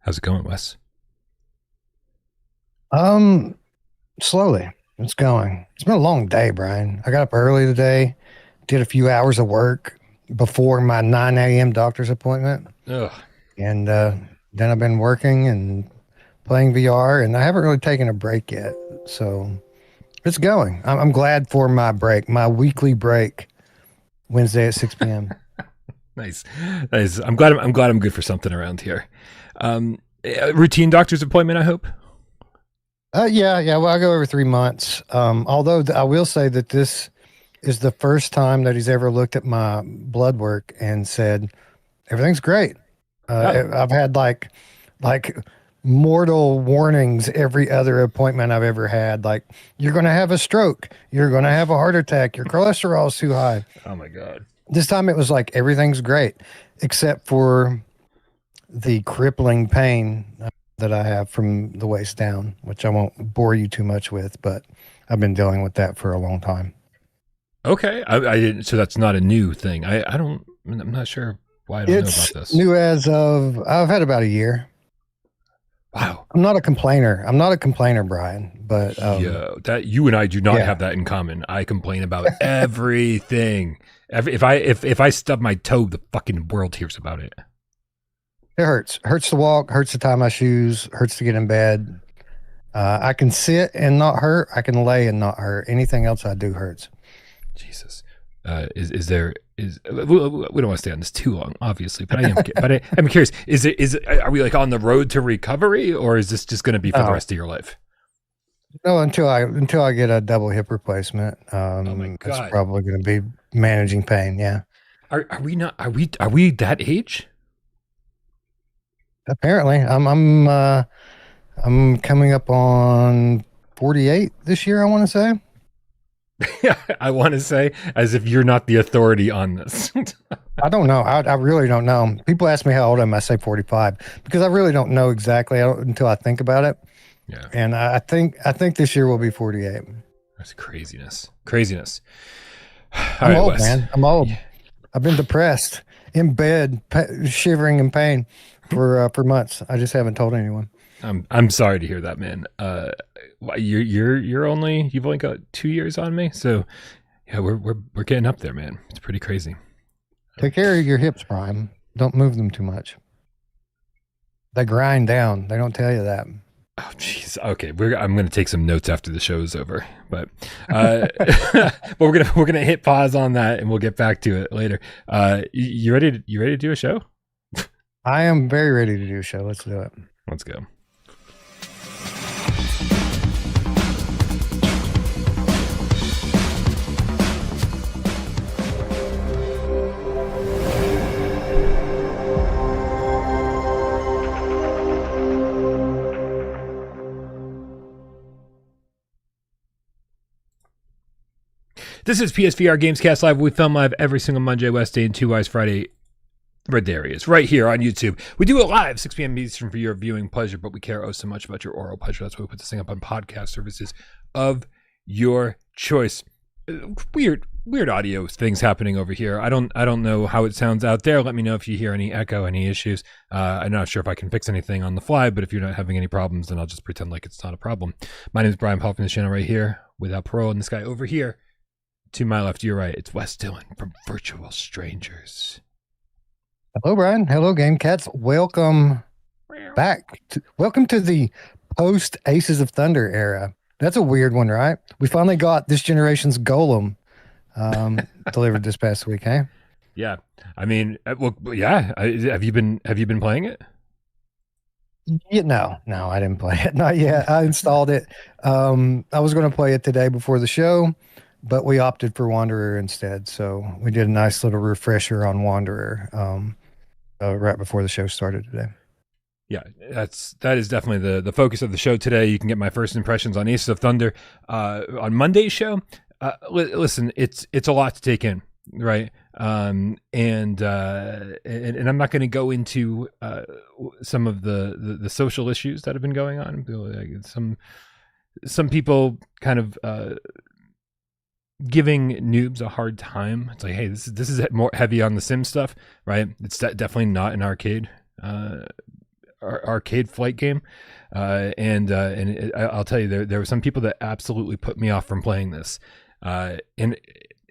How's it going, Wes? Um, Slowly. It's going. It's been a long day, Brian. I got up early today, did a few hours of work before my 9 a.m. doctor's appointment, Ugh. and then I've been working and playing VR, and I haven't really taken a break yet. So it's going. I'm glad for my break, my weekly break, Wednesday at 6 p.m. Nice, nice. I'm glad I'm good for something around here. Routine doctor's appointment, I hope. Yeah. Well, I go every 3 months. Although I will say that this is the first time that he's ever looked at my blood work and said everything's great. Oh, I've had like mortal warnings every other appointment I've ever had. Like, you're going to have a stroke, you're going to have a heart attack, your cholesterol's too high. oh my God. This time it was like everything's great, except for the crippling pain that I have from the waist down, which I won't bore you too much with, but I've been dealing with that for a long time. Okay, I didn't. So that's not a new thing. I don't. I'm not sure why I don't know about It's this. new as of I've had about a year. Wow. I'm not a complainer. I'm not a complainer, Brian, but Yo, that you and I do not yeah, have that in common. I complain about everything. If I stub my toe, the fucking world hears about it. it hurts. Hurts to walk, hurts to tie my shoes, hurts to get in bed. I can sit and not hurt. I can lay and not hurt. Anything else I do hurts. Jesus. Is there is we don't want to stay on this too long, obviously, but I'm curious. Are we like on the road to recovery, or is this just going to be for the No, rest of your life? no, until I get a double hip replacement. Oh my It's God. probably going to be managing pain. Yeah, Are we not? Are we that age? apparently, I'm coming up on 48 this year. I want to say. I want to say as if you're not the authority on this. I don't know. I really don't know. People ask me how old I am. I say 45 because I really don't know exactly until I think about it. Yeah, And I think this year will be 48. that's craziness. Craziness. All I'm right, old, Wes. man. I'm old. Yeah. I've been depressed in bed, shivering in pain for months. I just haven't told anyone. I'm sorry to hear that, man. You've only got 2 years on me, so yeah, we're getting up there, man. It's pretty crazy. Take care of your hips, Brian. Don't move them too much. They grind down. They don't tell you that. Oh, jeez. Okay, I'm gonna take some notes after the show is over, but but we're gonna hit pause on that, and we'll get back to it later. You ready? You ready to do a show? I am very ready to do a show. Let's do it. Let's go. This is PSVR Gamescast Live. We film live every single Monday, Wednesday, and 2 hours Friday. Right there he is, right here on YouTube. We do it live, 6 p.m. Eastern for your viewing pleasure, but we care oh so much about your oral pleasure. That's why we put this thing up on podcast services of your choice. Weird audio things happening over here. I don't know how it sounds out there. Let me know if you hear any echo, any issues. I'm not sure if I can fix anything on the fly, but if you're not having any problems, then I'll just pretend like it's not a problem. My name is Brian Paul from this channel right here without Parole, and this guy over here to my left, to your right, it's Wes Dillon from Virtual Strangers. Hello, Brian. Hello, Game Cats. Welcome back. Welcome to the post Aces of Thunder era. That's a weird one, right? We finally got this generation's Golem delivered this past week, hey? Yeah, I mean, well, yeah. Have you been playing it? Yeah, no, I didn't play it. Not yet. I installed it. I was going to play it today before the show, but we opted for Wanderer instead. So we did a nice little refresher on Wanderer right before the show started today. Yeah, that is definitely the focus of the show today. You can get my first impressions on Aces of Thunder on Monday's show. Listen, it's a lot to take in, right? And I'm not going to go into some of the social issues that have been going on. Like some people kind of giving noobs a hard time. It's like, hey, this is more heavy on the sim stuff, right? It's definitely not an arcade arcade flight game, I'll tell you, there were some people that absolutely put me off from playing this, and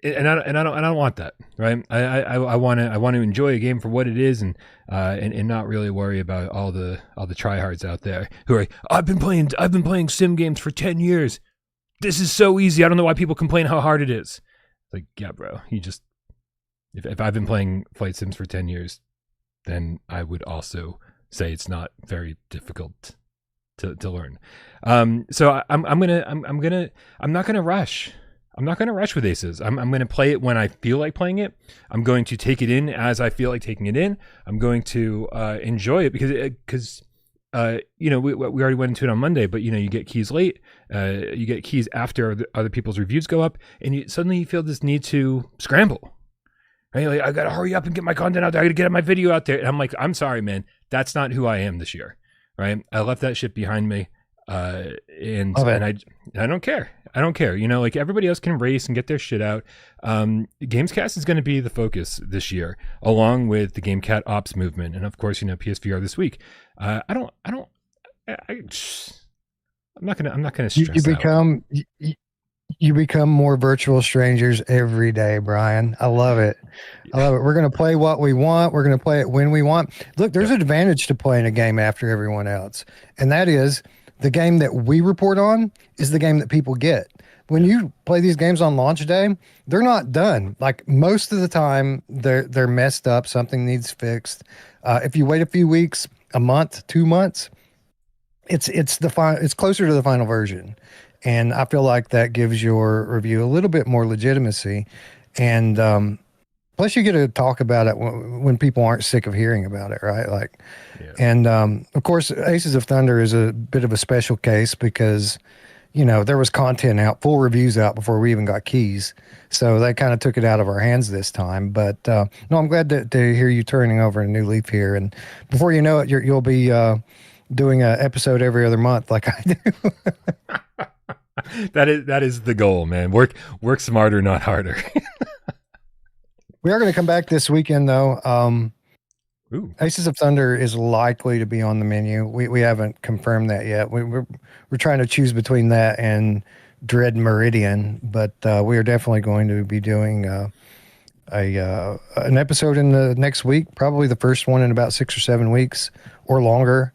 I don't want that, right? I want to enjoy a game for what it is, and not really worry about all the tryhards out there who are, I've been playing sim games for 10 years. This is so easy. I don't know why people complain how hard it is. Like, yeah, bro, you just, if I've been playing flight sims for 10 years, then I would also say it's not very difficult to learn. So I'm not gonna rush. I'm not gonna rush with Aces. I'm gonna play it when I feel like playing it. I'm going to take it in as I feel like taking it in. I'm going to enjoy it because we already went into it on Monday, but you get keys late. You get keys after other people's reviews go up, and suddenly you feel this need to scramble. Right? Like, I gotta hurry up and get my content out there. I gotta get my video out there. And I'm like, I'm sorry, man. That's not who I am this year. Right? I left that shit behind me. And I don't care. I don't care. Like everybody else can race and get their shit out. Gamescast is going to be the focus this year, along with the Gamecat Ops movement, and of course, PSVR this week. I'm not gonna stress out. You become more virtual strangers every day, Brian. I love it. We're going to play what we want. We're going to play it when we want. Look, there's an advantage to playing a game after everyone else, and that is the game that we report on is the game that people get. When you play these games on launch day, they're not done. Like most of the time, they're messed up. Something needs fixed. If you wait a few weeks, a month, 2 months, it's closer to the final version. And I feel like that gives your review a little bit more legitimacy. And plus you get to talk about it when people aren't sick of hearing about it, right? Like, yeah. And of course, Aces of Thunder is a bit of a special case because, there was content out, full reviews out before we even got keys. So they kind of took it out of our hands this time. But no, I'm glad to hear you turning over a new leaf here. And before you know it, you'll be doing an episode every other month like I do. That is the goal, man. Work smarter, not harder. We are going to come back this weekend, though. Aces of Thunder is likely to be on the menu. We haven't confirmed that yet. We're trying to choose between that and Dread Meridian, but we are definitely going to be doing an episode in the next week, probably the first one in about 6 or 7 weeks or longer.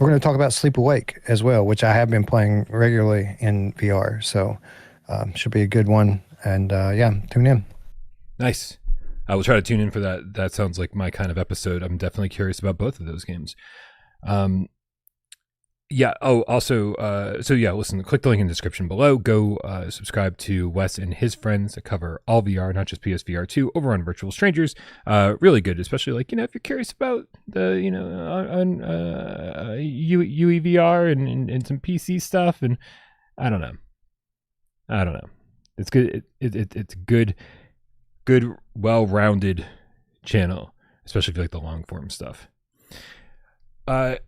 We're going to talk about Sleep Awake as well, which I have been playing regularly in VR. So should be a good one. And tune in. Nice. I will try to tune in for that. That sounds like my kind of episode. I'm definitely curious about both of those games. Listen, click the link in the description below. Go subscribe to Wes and his friends that cover all VR, not just PSVR2, over on Virtual Strangers. Really good, especially if you're curious about the, on UEVR and some PC stuff. And I don't know. It's good. It's good, well-rounded channel, especially if you like the long form stuff. I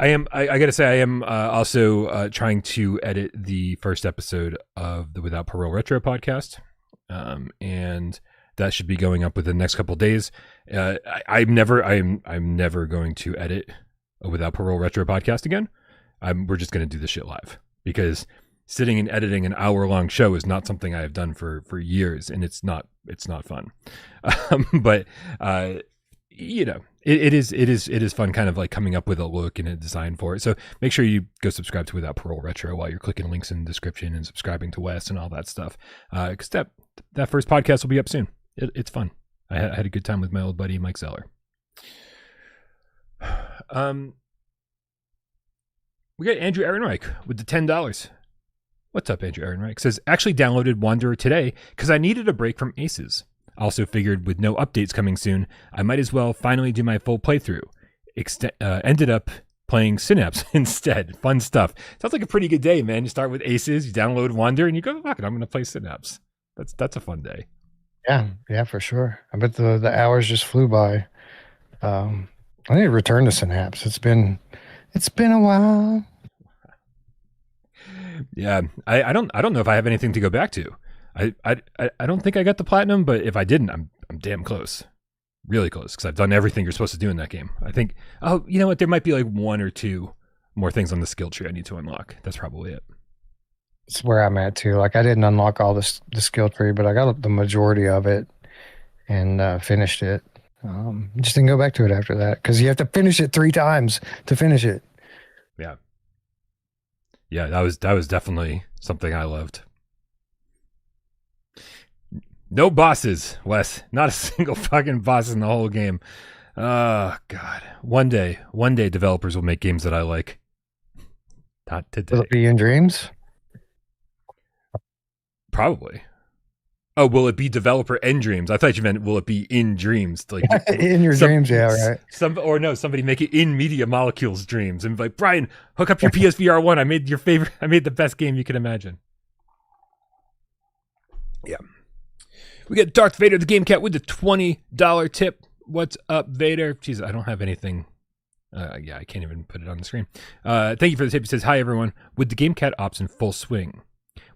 gotta say, I am also trying to edit the first episode of the Without Parole Retro podcast, and that should be going up within the next couple of days. I'm never going to edit a Without Parole Retro podcast again. We're just gonna do this shit live, because sitting and editing an hour-long show is not something I have done for years, and it's not fun. But it is fun, kind of like coming up with a look and a design for it. So make sure you go subscribe to Without Parole Retro while you're clicking links in the description and subscribing to Wes and all that stuff. Because that first podcast will be up soon. It's fun. I had a good time with my old buddy Mike Zeller. We got Andrew Ehrenreich with the $10. What's up, Andrew Ehrenreich? Says, actually downloaded Wanderer today because I needed a break from Aces. Also figured with no updates coming soon, I might as well finally do my full playthrough. Ended up playing Synapse instead. Fun stuff. Sounds like a pretty good day, man. You start with Aces, you download Wanderer, and you go, fuck it, I'm going to play Synapse. That's a fun day. Yeah, for sure. I bet the hours just flew by. I need to return to Synapse. It's been a while. Yeah, I don't know if I have anything to go back to. I don't think I got the platinum, but if I didn't, I'm damn close. really close because I've done everything you're supposed to do in that game. I think, oh, you know what? There might be like one or two more things on the skill tree I need to unlock. That's probably it. It's where I'm at too. Like I didn't unlock all the skill tree, but I got the majority of it and finished it. Just didn't go back to it after that because you have to finish it 3 times to finish it. Yeah. Yeah, that was definitely something I loved. No bosses, Wes. Not a single fucking boss in the whole game. Oh God. One day, developers will make games that I like. Not today. Will it be in dreams? Probably. Oh, will it be developer and dreams? I thought you meant will it be in dreams? Like In your dreams, yeah, right. Somebody make it in Media Molecules dreams and be like, Brian, hook up your PSVR 1. I made the best game you can imagine. Yeah. We got Darth Vader the Game Cat with the $20 tip. What's up, Vader? Jesus, I don't have anything. Yeah, I can't even put it on the screen. Thank you for the tip. He says, hi, everyone. With the Gamecat Ops in full swing,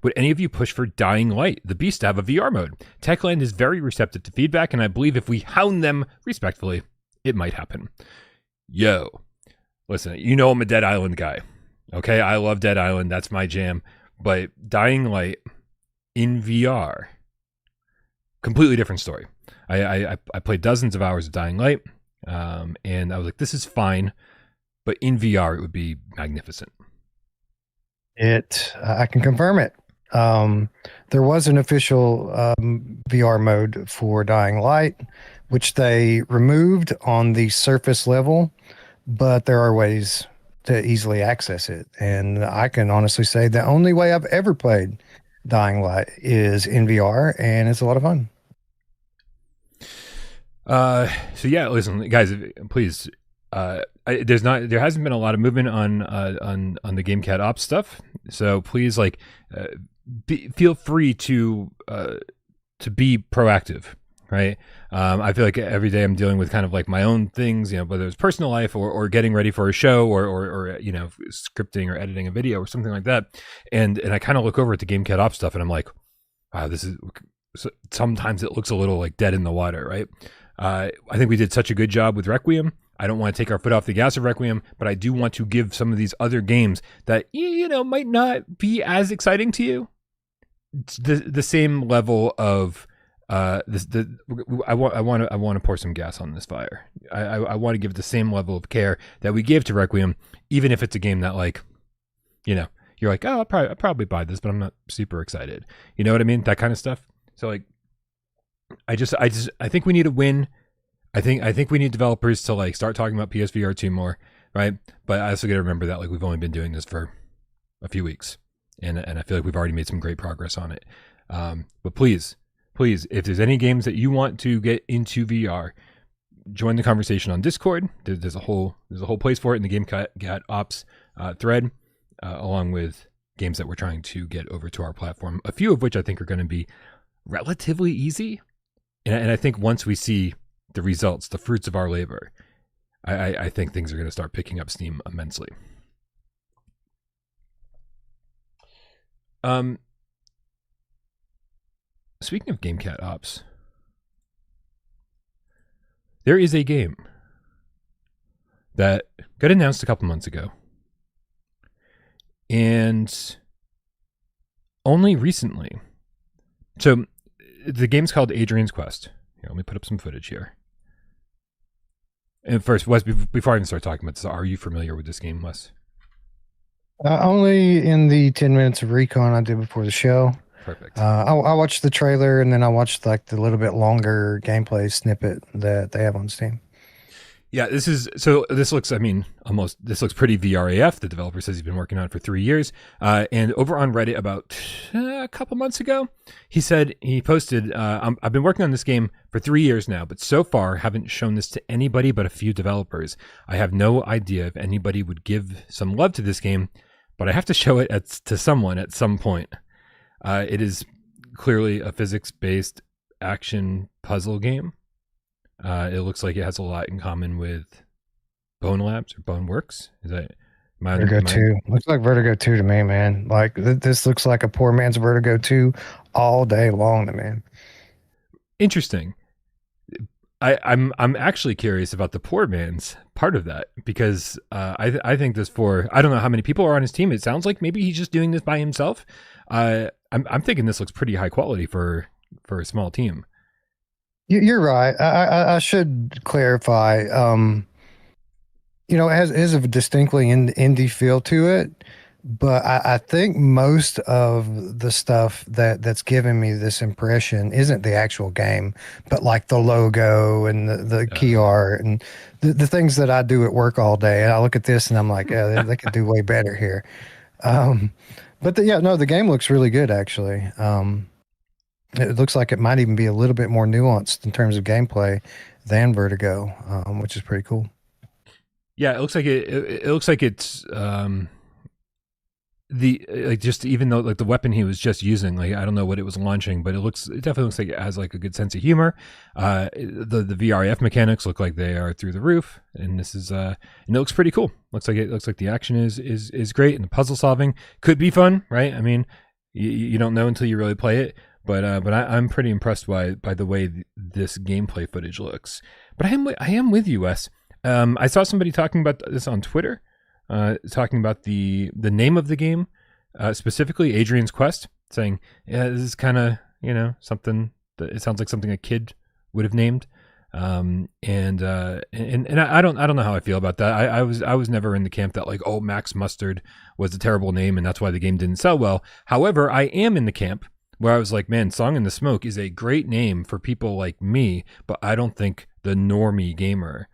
would any of you push for Dying Light, the Beast, to have a VR mode? Techland is very receptive to feedback, and I believe if we hound them respectfully, it might happen. Yo, listen, you know I'm a Dead Island guy. Okay, I love Dead Island. That's my jam. But Dying Light in VR, completely different story. I played dozens of hours of Dying Light, and I was like, this is fine, but in VR, it would be magnificent. I can confirm it. There was an official VR mode for Dying Light, which they removed on the surface level, but there are ways to easily access it. And I can honestly say the only way I've ever played Dying Light is in VR, and it's a lot of fun. So yeah, listen, guys, please. There hasn't been a lot of movement on the Gamecat Ops stuff, so please feel free to be proactive, right? I feel like every day I'm dealing with kind of like my own things, you know, whether it's personal life or getting ready for a show or you know, scripting or editing a video or something like that, and I kind of look over at the Gamecat Ops stuff and I'm like, wow, sometimes it looks a little like dead in the water, right? I think we did such a good job with Requiem. I don't want to take our foot off the gas of Requiem, but I do want to give some of these other games that, you know, might not be as exciting to you the same level of I want to pour some gas on this fire. I want to give the same level of care that we give to Requiem, even if it's a game that, like, you know, you're like, oh, I'll probably buy this, but I'm not super excited. You know what I mean? That kind of stuff. So like, I think we need a win. I think we need developers to like start talking about PSVR2 more, right? But I also got to remember that like we've only been doing this for a few weeks, and I feel like we've already made some great progress on it. But please, if there's any games that you want to get into VR, join the conversation on Discord. There's a whole place for it in the Gamecat Ops thread, along with games that we're trying to get over to our platform. A few of which I think are going to be relatively easy, and I think once we see the results, the fruits of our labor, I think things are going to start picking up steam immensely. Speaking of Gamecat Ops, there is a game that got announced a couple months ago, and only recently. So the game's called Adrian's Quest. Here, let me put up some footage here. And first, Wes, before I even start talking about this, are you familiar with this game, Wes? Only in the 10 minutes of recon I did before the show. Perfect. I watched the trailer, and then I watched like the little bit longer gameplay snippet that they have on Steam. Yeah, this looks pretty VRAF. The developer says he's been working on it for 3 years. And over on Reddit about a couple months ago, he posted, I've been working on this game for 3 years now, but so far haven't shown this to anybody but a few developers. I have no idea if anybody would give some love to this game, but I have to show it to someone at some point. It is clearly a physics-based action puzzle game. It looks like it has a lot in common with Bone Labs or Bone Works. Is that Vertigo 2? Looks like Vertigo 2 to me, man. Like this looks like a poor man's Vertigo 2 all day long to me. Interesting. I'm actually curious about the poor man's part of that because I think this for I don't know how many people are on his team. It sounds like maybe he's just doing this by himself. I'm thinking this looks pretty high quality for a small team. You're right. I should clarify. It has a distinctly indie feel to it, but I think most of the stuff that's giving me this impression isn't the actual game, but like the logo and the key art and the things that I do at work all day. And I look at this and I'm like, oh, they could do way better here. Um, but yeah, no, the game looks really good actually. It looks like it might even be a little bit more nuanced in terms of gameplay than Vertigo, which is pretty cool. Yeah, it looks like it looks like it's the like just even though like the weapon he was just using, like I don't know what it was launching, but it definitely looks like it has like a good sense of humor. The VRF mechanics look like they are through the roof, and this is and it looks pretty cool. Looks like the action is great, and the puzzle solving could be fun, right? I mean, you don't know until you really play it. But I'm pretty impressed by the way this gameplay footage looks. But I am with you, Wes. I saw somebody talking about this on Twitter, talking about the name of the game, specifically Adrian's Quest, saying, "Yeah, this is kind of something that it sounds like something a kid would have named." And I don't know how I feel about that. I was never in the camp that like, oh, Max Mustard was a terrible name and that's why the game didn't sell well. However, I am in the camp where I was like, man, Song in the Smoke is a great name for people like me, but I don't think the normie gamer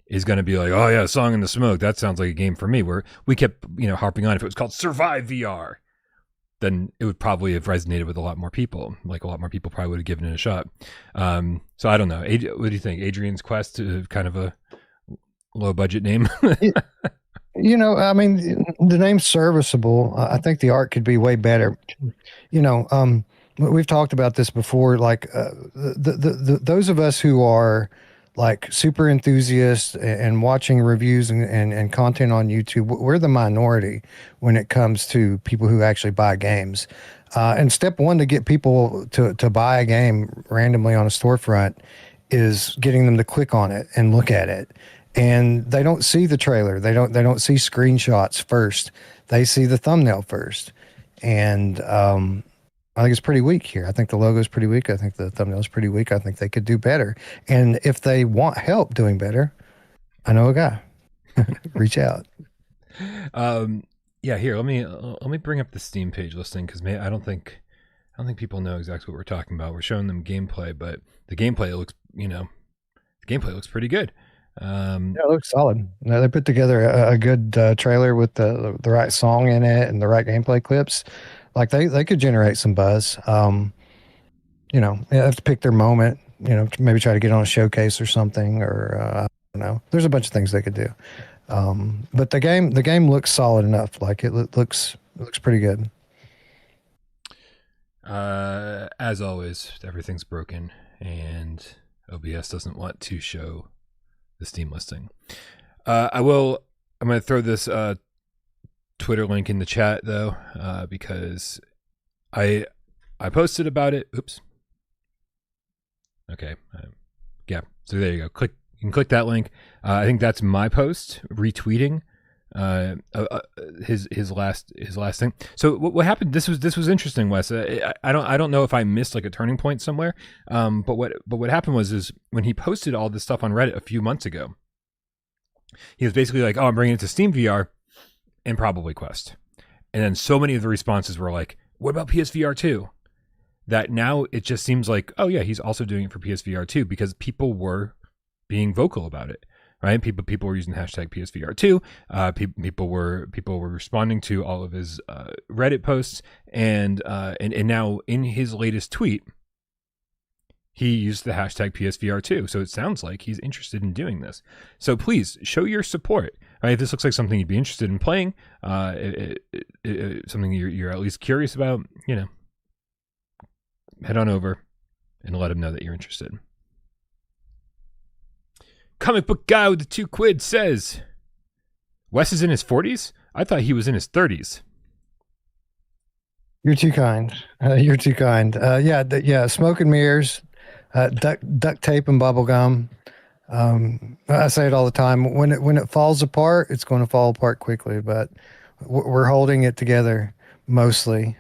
is going to be like, oh yeah, Song in the Smoke, that sounds like a game for me. Where we kept, harping on if it was called Survive VR, then it would probably have resonated with a lot more people. Like a lot more people probably would have given it a shot. So I don't know. What do you think? Adrian's Quest, kind of a low budget name? I mean, the name's serviceable. I think the art could be way better. We've talked about this before. Like those of us who are like super enthusiasts and watching reviews and content on YouTube, we're the minority when it comes to people who actually buy games. And step one to get people to buy a game randomly on a storefront is getting them to click on it and look at it. And they don't see the trailer. They don't see screenshots first. They see the thumbnail first. And I think it's pretty weak here. I think the logo is pretty weak. I think the thumbnail is pretty weak. I think they could do better. And if they want help doing better, I know a guy. Reach out. Yeah, here, let me bring up the Steam page listing because I don't think people know exactly what we're talking about. We're showing them gameplay, but the gameplay looks pretty good. Yeah, it looks solid. They put together a good trailer with the right song in it and the right gameplay clips. Like they could generate some buzz. They have to pick their moment. Maybe try to get on a showcase or something, or I don't know. There's a bunch of things they could do. But the game looks solid enough. Like it looks pretty good. As always, everything's broken, and OBS doesn't want to show the Steam listing. I'm going to throw this Twitter link in the chat though, because I posted about it. Oops. Okay. Yeah. So there you go. You can click that link. I think that's my post retweeting his last thing. So what happened? This was interesting, Wes. I don't know if I missed like a turning point somewhere. But what happened was when he posted all this stuff on Reddit a few months ago, he was basically like, "Oh, I'm bringing it to Steam VR and probably Quest," and then so many of the responses were like, "What about PSVR2?" That now it just seems like, oh yeah, he's also doing it for PSVR2 because people were being vocal about it. Right, people were using hashtag PSVR2. People were responding to all of his Reddit posts, and now in his latest tweet, he used the hashtag PSVR2. So it sounds like he's interested in doing this. So please show your support. Right, if this looks like something you'd be interested in playing, something you're at least curious about, head on over and let him know that you're interested. Comic book guy with the $2 says, Wes is in his 40s? I thought he was in his 30s. You're too kind. You're too kind. Yeah. Smoke and mirrors. Duct tape and bubble gum. I say it all the time. When it falls apart, it's going to fall apart quickly. But we're holding it together mostly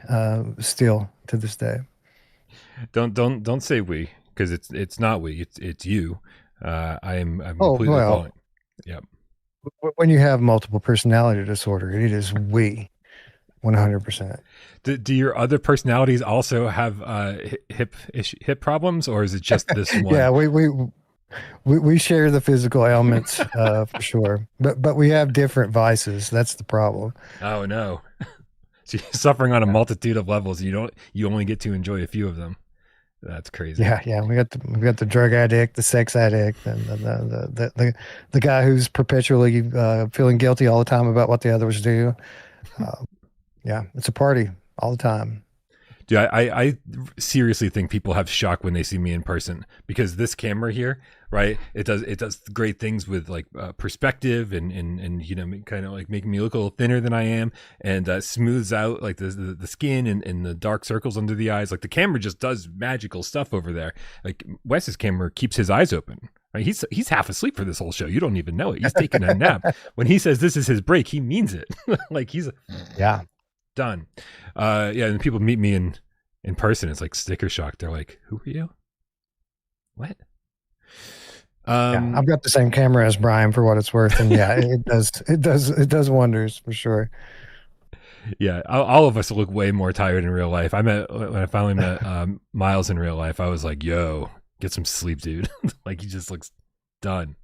still to this day. Don't say we, because it's not we. It's you. I'm Oh completely well, following. Yep. when you have multiple personality disorder, it is we 100%. Do your other personalities also have hip problems, or is it just this one? Yeah, we share the physical ailments for sure, but we have different vices. That's the problem. Oh no. So you're suffering on a Yeah. multitude of levels. You only get to enjoy a few of them. That's crazy. Yeah. We got the drug addict, the sex addict, and the guy who's perpetually feeling guilty all the time about what the others do. Yeah, it's a party all the time. Dude, I seriously think people have shock when they see me in person, because this camera here, right? It does great things with like perspective and kind of like making me look a little thinner than I am, and smooths out like the skin and the dark circles under the eyes. Like the camera just does magical stuff over there. Like Wes's camera keeps his eyes open. Right? He's half asleep for this whole show. You don't even know it. He's taking a nap. When he says this is his break, he means it. Like he's Yeah. done. Yeah, and people meet me in person. It's like sticker shock. They're like, "Who are you? What?" Yeah, I've got the same camera as Brian for what it's worth, and yeah, it does wonders for sure. Yeah, all of us look way more tired in real life. When I finally met Miles in real life, I was like, "Yo, get some sleep, dude." Like he just looks done.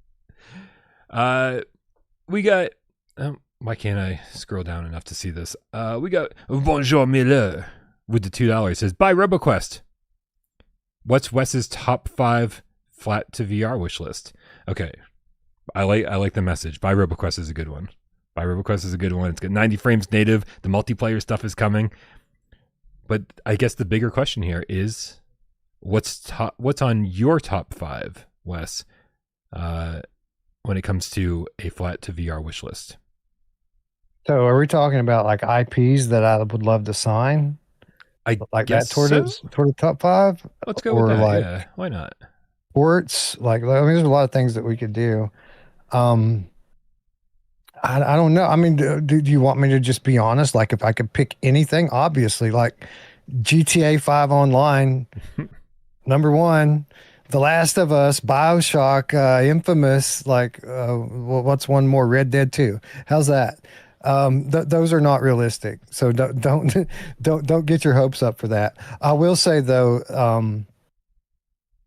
We got. Why can't I scroll down enough to see this? We got Bonjour Miller with the $2. It says, buy RoboQuest. What's Wes's top 5 flat to VR wish list? Okay, I like the message. Buy RoboQuest is a good one. Buy RoboQuest is a good one. It's got 90 frames native. The multiplayer stuff is coming. But I guess the bigger question here is, what's on your top 5, Wes, when it comes to a flat to VR wish list? So, are we talking about like IPs that I would love to sign, I like guess that toward so. the top 5? Let's go Or with that. like Yeah, why not? sports? Like, I mean, there's a lot of things that we could do. Um, I don't know. I mean, do you want me to just be honest? Like, if I could pick anything, obviously, like GTA 5 Online, number one. The Last of Us, BioShock, Infamous, like what's one more? Red Dead 2. How's that? Those are not realistic. So don't get your hopes up for that. I will say though,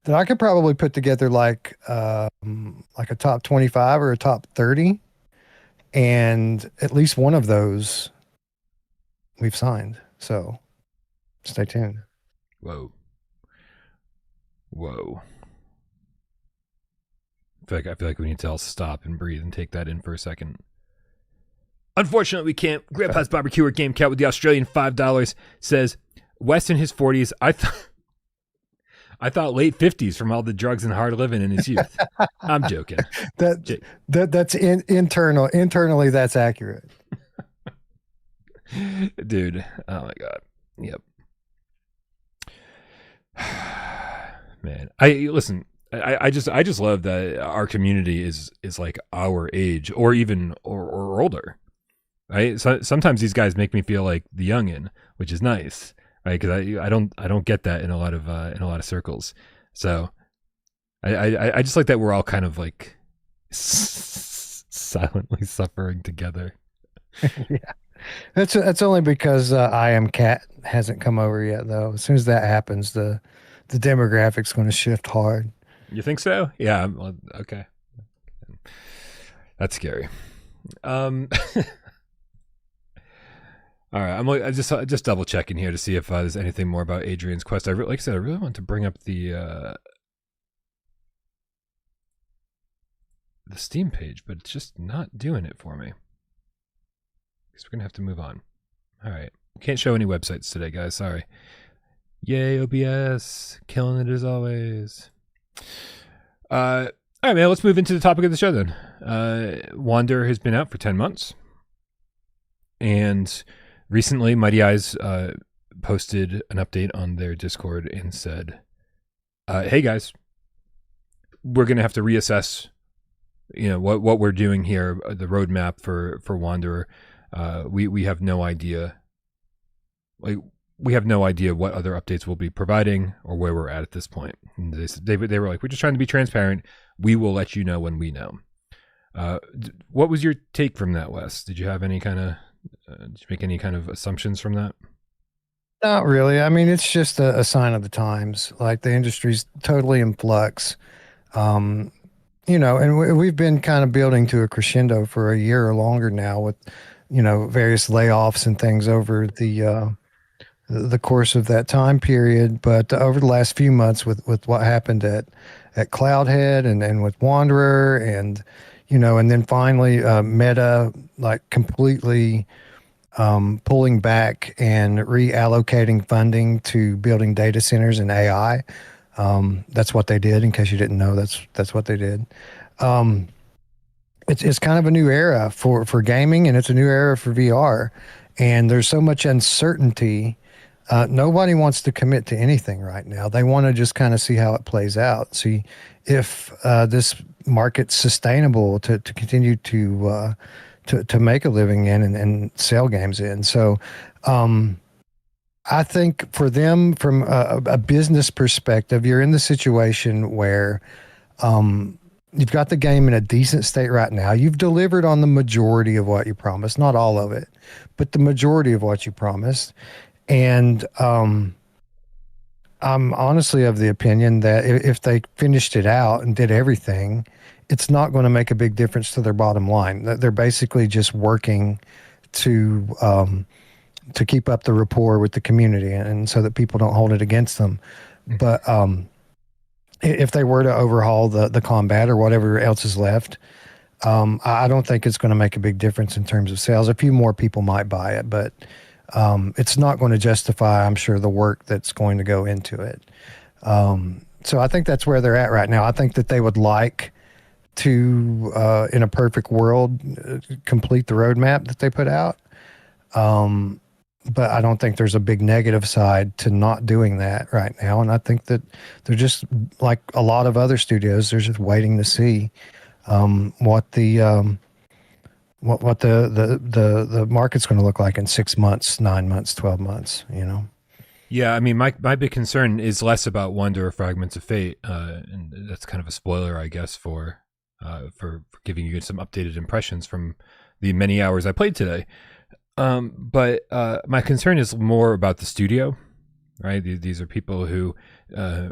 that I could probably put together like a top 25 or a top 30, and at least one of those we've signed. So stay tuned. Whoa. I feel like we need to all stop and breathe and take that in for a second. Unfortunately, we can't. Grandpa's Barbecue at Gamecat with the Australian $5 says, Wes in his 40s. I thought late 50s from all the drugs and hard living in his youth. I'm joking. That's internal. Internally, that's accurate. Dude, oh my God. Yep. Man, I just love that our community is like our age or even or older, right? So sometimes these guys make me feel like the youngin, which is nice, right? Because I don't get that in a lot of circles. So I just like that we're all kind of like silently suffering together. Yeah, that's only because I Am Cat hasn't come over yet, though. As soon as that happens, the demographic's going to shift hard. You think so? Yeah. Well, okay. That's scary. All right. I just double checking here to see if there's anything more about Adrian's quest. Like I said, I really want to bring up the Steam page, but it's just not doing it for me. Guess we're gonna have to move on. All right. Can't show any websites today, guys. Sorry. Yay, OBS, killing it as always. All right, man. Let's move into the topic of the show then. Wander has been out for 10 months, and recently, Mighty Eyes posted an update on their Discord and said, hey guys, we're going to have to reassess, what we're doing here, the roadmap for Wanderer. We have no idea. Like, we have no idea what other updates we'll be providing or where we're at this point. And they were like, we're just trying to be transparent. We will let you know when we know. What was your take from that, Wes? Did you have any kind of, did you make any kind of assumptions from that? Not really. I mean, it's just a sign of the times. Like the industry's totally in flux. Um, and we've been kind of building to a crescendo for a year or longer now with, various layoffs and things over the course of that time period. But over the last few months with what happened at Cloudhead and with Wanderer and then finally Meta like completely pulling back and reallocating funding to building data centers and AI. That's what they did. In case you didn't know, that's what they did. It's kind of a new era for gaming, and it's a new era for VR. And there's so much uncertainty. Nobody wants to commit to anything right now. They want to just kind of see how it plays out. See if this market's sustainable to continue to make a living in and sell games in. So I think for them, from a business perspective, you're in the situation where you've got the game in a decent state right now. You've delivered on the majority of what you promised, not all of it, but the majority of what you promised. And I'm honestly of the opinion that if they finished it out and did everything, it's not going to make a big difference to their bottom line. They're basically just working to keep up the rapport with the community, and so that people don't hold it against them. But if they were to overhaul the combat or whatever else is left, I don't think it's going to make a big difference in terms of sales. A few more people might buy it, but it's not going to justify, I'm sure, the work that's going to go into it. So I think that's where they're at right now. I think that they would like to, in a perfect world, complete the roadmap that they put out. But I don't think there's a big negative side to not doing that right now. And I think that they're just like a lot of other studios. They're just waiting to see what the market's going to look like in 6 months, 9 months, 12 months. Yeah, I mean, my big concern is less about Wonder or Fragments of Fate, and that's kind of a spoiler, I guess, for giving you some updated impressions from the many hours I played today. But my concern is more about the studio, right? These are people who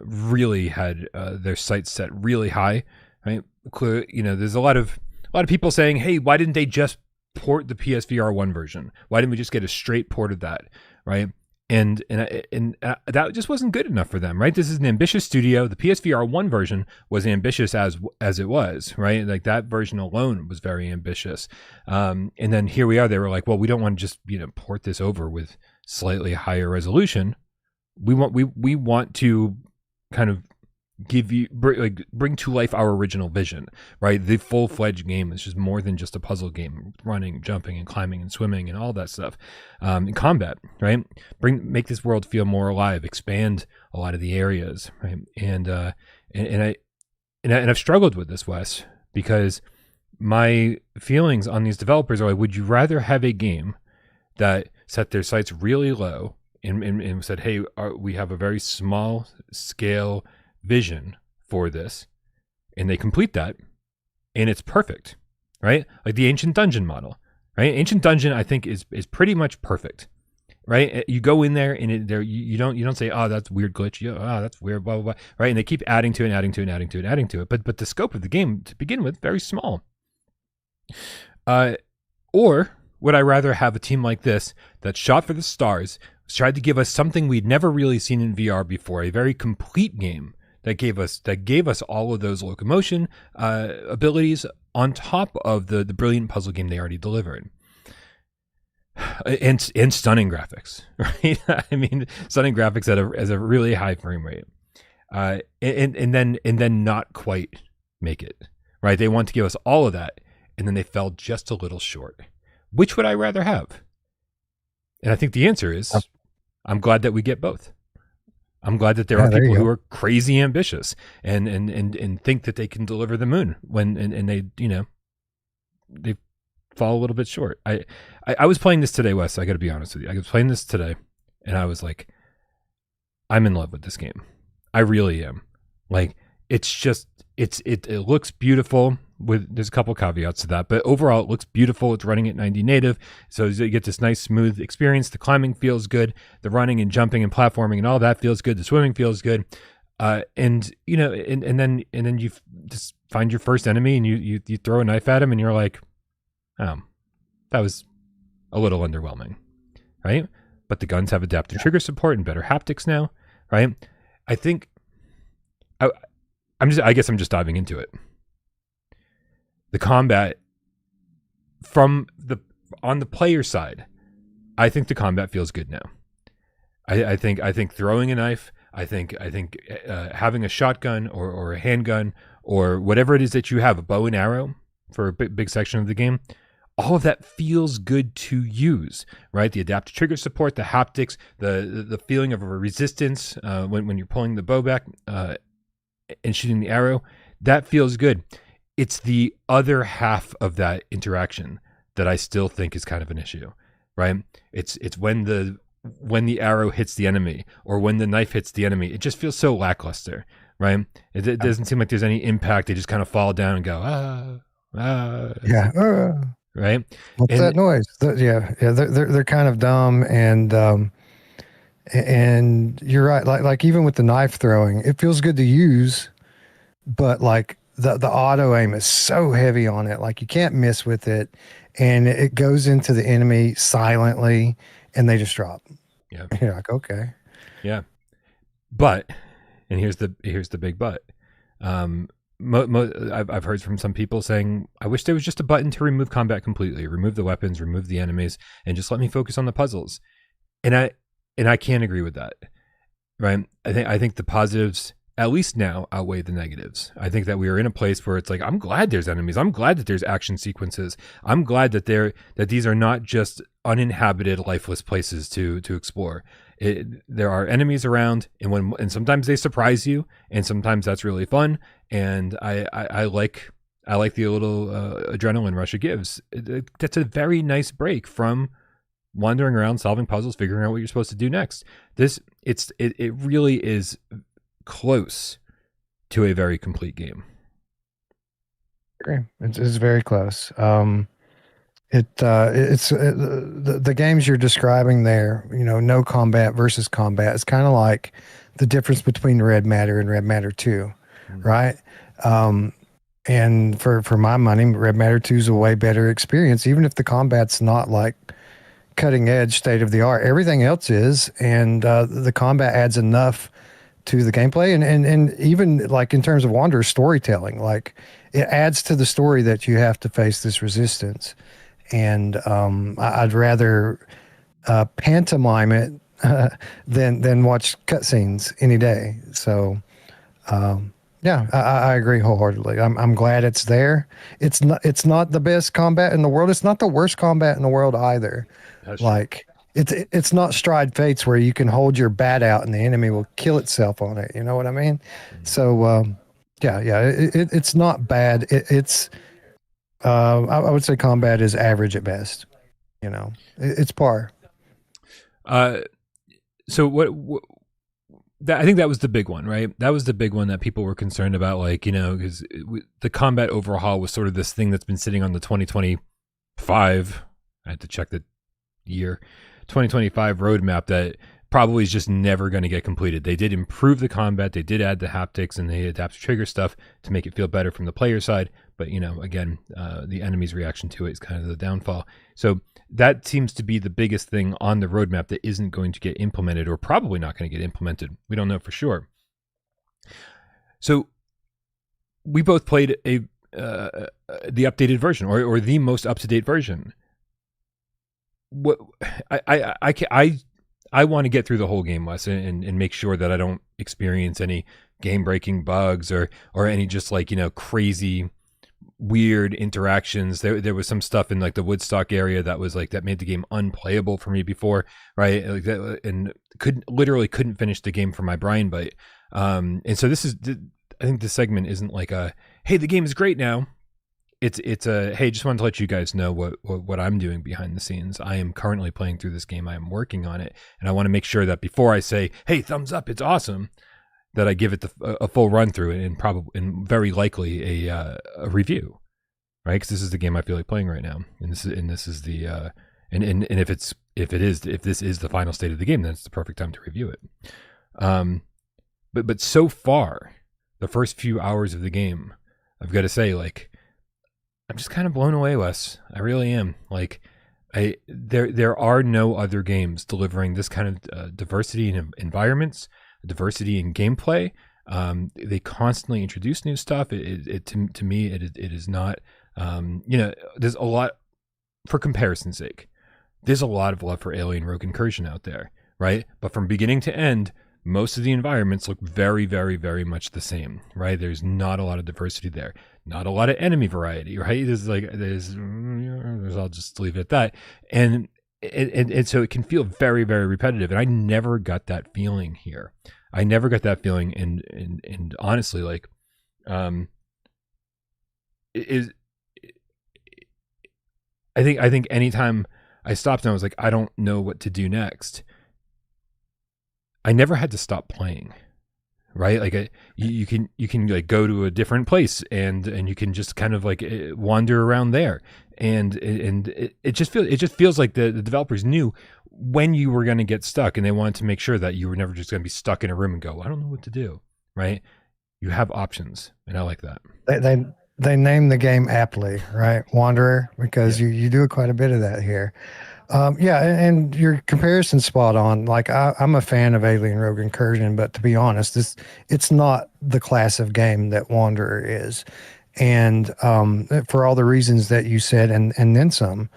really had their sights set really high, right? There's a lot of people saying, "Hey, why didn't they just port the PSVR1 version? Why didn't we just get a straight port of that?" Right? And that just wasn't good enough for them, right? This is an ambitious studio. The PSVR1 version was ambitious as it was, right? Like that version alone was very ambitious. And then here we are. They were like, well, we don't want to just port this over with slightly higher resolution. We want to kind of bring to life our original vision, right? The full-fledged game is just more than just a puzzle game, running, jumping, and climbing, and swimming, and all that stuff. And combat, right? Make this world feel more alive, expand a lot of the areas, right? And I've struggled with this, Wes, because my feelings on these developers are like, would you rather have a game that set their sights really low and said, hey, we have a very small scale vision for this, and they complete that, and it's perfect, right? Like the Ancient Dungeon model, right? Ancient Dungeon, I think, is pretty much perfect, right? You go in there, and you don't say, oh, that's weird glitch, that's weird, blah blah blah, right? And they keep adding to it, and adding to it, and adding to it, and adding to it. But the scope of the game to begin with, very small. Or would I rather have a team like this that shot for the stars, tried to give us something we'd never really seen in VR before, a very complete game that gave us all of those locomotion abilities on top of the brilliant puzzle game they already delivered, and stunning graphics, right? I mean, stunning graphics at a really high frame rate, and then not quite make it, right? They want to give us all of that, and then they fell just a little short. Which would I rather have? And I think the answer is, I'm glad that we get both. I'm glad that there are people who are crazy ambitious and think that they can deliver the moon and they, you know, they fall a little bit short. I was playing this today, Wes. I got to be honest with you. I was playing this today, and I was like, I'm in love with this game. I really am. Like, it's just it looks beautiful. There's a couple caveats to that, but overall it looks beautiful. It's running at 90 native, so you get this nice smooth experience. The climbing feels good. The running and jumping and platforming and all that feels good. The swimming feels good. And you know, and then you just find your first enemy and you throw a knife at him and you're like, oh, that was a little underwhelming, right? But the guns have adaptive trigger support and better haptics now, right? I think I guess I'm just diving into it. The combat on the player side, I think the combat feels good now. I think throwing a knife, I think having a shotgun or a handgun or whatever it is that you have, a bow and arrow for a big section of the game, all of that feels good to use, right? The adaptive trigger support, the haptics, the feeling of a resistance when you're pulling the bow back and shooting the arrow, that feels good. It's the other half of that interaction that I still think is kind of an issue, right? It's when the arrow hits the enemy or when the knife hits the enemy, it just feels so lackluster, right? It doesn't seem like there's any impact. They just kind of fall down and go, right? What's that noise? They're kind of dumb, and you're right. Like even with the knife throwing, it feels good to use, but like the auto aim is so heavy on it, like you can't miss with it, and it goes into the enemy silently, and they just drop. Yeah, you're like, okay, yeah, but and here's the big but. I've heard from some people saying, I wish there was just a button to remove combat completely, remove the weapons, remove the enemies, and just let me focus on the puzzles. And I can't agree with that, right? I think the positives, at least now, outweigh the negatives. I think that we are in a place where it's like, I'm glad there's enemies. I'm glad that there's action sequences. I'm glad that these are not just uninhabited, lifeless places to explore. There are enemies around, and sometimes they surprise you, and sometimes that's really fun. And I like the little adrenaline rush it gives. That's a very nice break from wandering around, solving puzzles, figuring out what you're supposed to do next. It really is close to a very complete game. Agree. It's very close. The games you're describing there, you know, no combat versus combat. It's kind of like the difference between Red Matter and Red Matter 2, right? And for my money, Red Matter 2 is a way better experience, even if the combat's not like cutting edge, state of the art. Everything else is, and the combat adds enough to the gameplay, and even like in terms of Wanderer storytelling, like it adds to the story that you have to face this resistance. And I'd rather pantomime it than watch cutscenes any day. So yeah, I agree wholeheartedly. I'm glad it's there. It's not the best combat in the world. It's not the worst combat in the world either. That's like it's not Stride Fates where you can hold your bat out and the enemy will kill itself on it. You know what I mean? So it's not bad. I would say combat is average at best. You know, it's par. So I think that was the big one, right? That was the big one that people were concerned about, like, you know, because the combat overhaul was sort of this thing that's been sitting on the 2025. I had to check the year 2025 roadmap that probably is just never going to get completed. They did improve the combat, they did add the haptics and the adaptive trigger stuff to make it feel better from the player side. But, you know, again, the enemy's reaction to it is kind of the downfall. So that seems to be the biggest thing on the roadmap that isn't going to get implemented, or probably not going to get implemented. We don't know for sure. So we both played the updated version, or the most up-to-date version. What I want to get through the whole game, Wes, and make sure that I don't experience any game-breaking bugs or any just, like, you know, crazy weird interactions. There was some stuff in like the Woodstock area that was like that made the game unplayable for me before, right? Like that, and couldn't finish the game for my Brian bite. And so I think this segment isn't like a, hey, the game is great now. It's a, hey, just wanted to let you guys know what I'm doing behind the scenes. I am currently playing through this game. I am working on it, and I want to make sure that before I say, hey, thumbs up, it's awesome, that I give it a full run through and very likely a review, right? Because this is the game I feel like playing right now, and this is the and if this is the final state of the game, then it's the perfect time to review it. But so far, the first few hours of the game, I've got to say, like, I'm just kind of blown away, Wes. I really am. Like, there are no other games delivering this kind of diversity in environments, diversity in gameplay. They constantly introduce new stuff. To me, it is not. There's a lot, for comparison's sake. There's a lot of love for Alien Rogue Incursion out there, right? But from beginning to end, most of the environments look very, very, very much the same, right? There's not a lot of diversity there, not a lot of enemy variety, right? There's I'll just leave it at that. And so it can feel very, very repetitive. And I never got that feeling here. I never got that feeling. And honestly, like, I think anytime I stopped and I was like, I don't know what to do next, I never had to stop playing, right? Like you can like go to a different place and you can just kind of like wander around there, and it just feels like the developers knew when you were going to get stuck, and they wanted to make sure that you were never just going to be stuck in a room and go, I don't know what to do, right? You have options, and I like that. They name the game aptly, right? Wanderer, because you do quite a bit of that here. And your comparison's spot on. Like I'm a fan of Alien Rogue Incursion, but to be honest, it's not the class of game that Wanderer is. And for all the reasons that you said, and then some,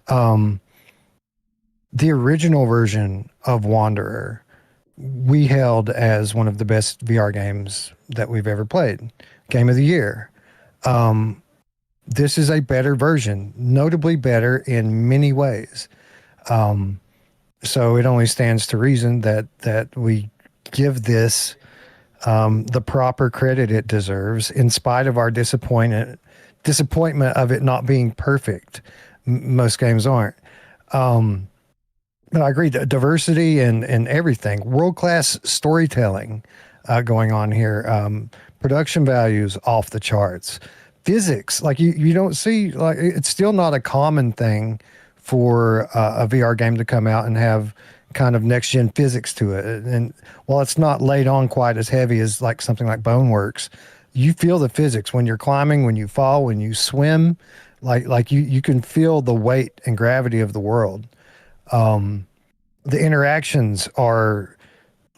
the original version of Wanderer we held as one of the best VR games that we've ever played. Game of the year. This is a better version, notably better in many ways. So it only stands to reason that we give this the proper credit it deserves, in spite of our disappointment of it not being perfect. Most games aren't. But I agree, the diversity and everything, world-class storytelling going on here, production values off the charts, physics, like you don't see, like it's still not a common thing for a VR game to come out and have kind of next gen physics to it. And while it's not laid on quite as heavy as like something like Boneworks, you feel the physics when you're climbing, when you fall, when you swim, like you can feel the weight and gravity of the world. The interactions are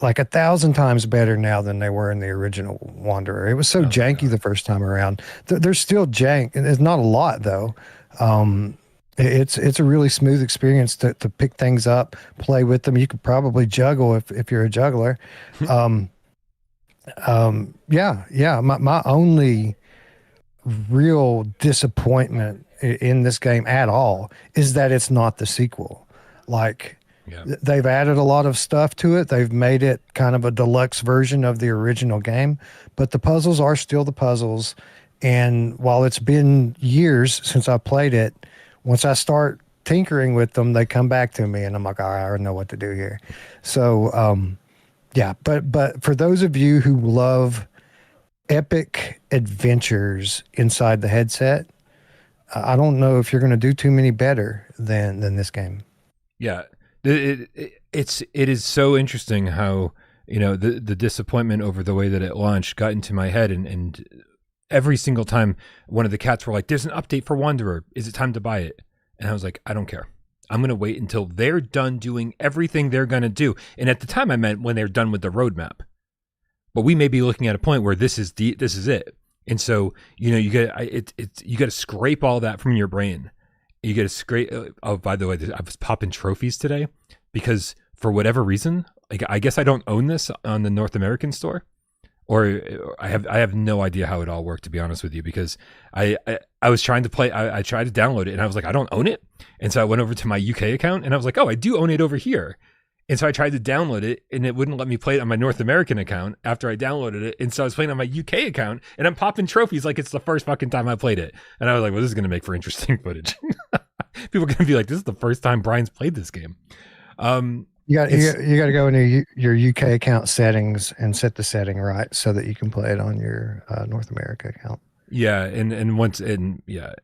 like 1,000 times better now than they were in the original Wanderer. It was so janky the first time around. There's still jank, and it's not a lot though. It's a really smooth experience to pick things up, play with them. You could probably juggle if you're a juggler. My only real disappointment in this game at all is that it's not the sequel. Like, they've added a lot of stuff to it. They've made it kind of a deluxe version of the original game, but the puzzles are still the puzzles. And while it's been years since I played it, once I start tinkering with them, they come back to me and I'm like, all right, I know what to do here. So, but for those of you who love epic adventures inside the headset, I don't know if you're going to do too many better than this game. Yeah. It is so interesting how, the disappointment over the way that it launched got into my head, and every single time one of the cats were like, there's an update for Wanderer, is it time to buy it? And I was like, I don't care. I'm going to wait until they're done doing everything they're going to do. And at the time I meant when they're done with the roadmap, but we may be looking at a point where this is it. And so, you got to scrape all that from your brain. You got to scrape. Oh, by the way, I was popping trophies today because for whatever reason, like I guess I don't own this on the North American store, or I have no idea how it all worked, to be honest with you, because I was trying to play. I tried to download it, and I was like, I don't own it, and so I went over to my UK account, and I was like, oh, I do own it over here. And so I tried to download it, and it wouldn't let me play it on my North American account after I downloaded it. And so I was playing on my UK account, and I'm popping trophies like it's the first fucking time I played it. And I was like, well, this is going to make for interesting footage. People are going to be like, this is the first time Brian's played this game. You got to go into your UK account settings and set the setting right so that you can play it on your North America account. Yeah, and once it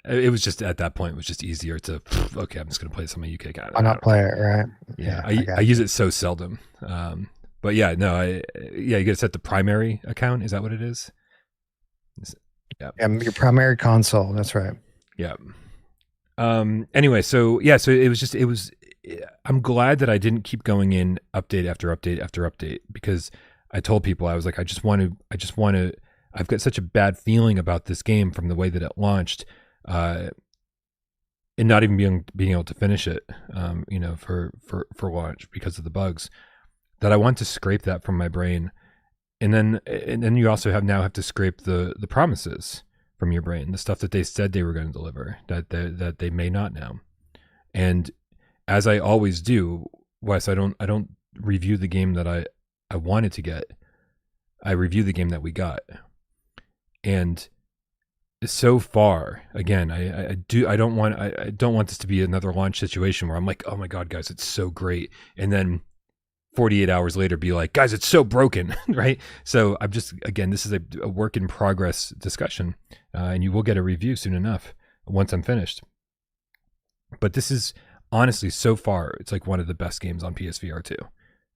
was just at that point it was just easier to okay, I'm just gonna play this on my UK account. Why not play it, right? Yeah, I use it so seldom. But yeah, no, you gotta set the primary account. Is that what it is? Yeah, your primary console. That's right. Yeah. Anyway, so it was. I'm glad that I didn't keep going in update after update after update, because I told people, I was like, I just want to. I've got such a bad feeling about this game from the way that it launched, and not even being able to finish it, for launch because of the bugs, that I want to scrape that from my brain, and then you also have to scrape the promises from your brain, the stuff that they said they were going to deliver that they may not now. And as I always do, Wes, I don't review the game that I wanted to get. I review the game that we got. And so far, again, I don't want this to be another launch situation where I'm like, oh my God, guys, it's so great, and then 48 hours later be like, guys, it's so broken, right? So I'm just, again, this is a work in progress discussion, and you will get a review soon enough once I'm finished. But this is honestly, so far, it's like one of the best games on PSVR2.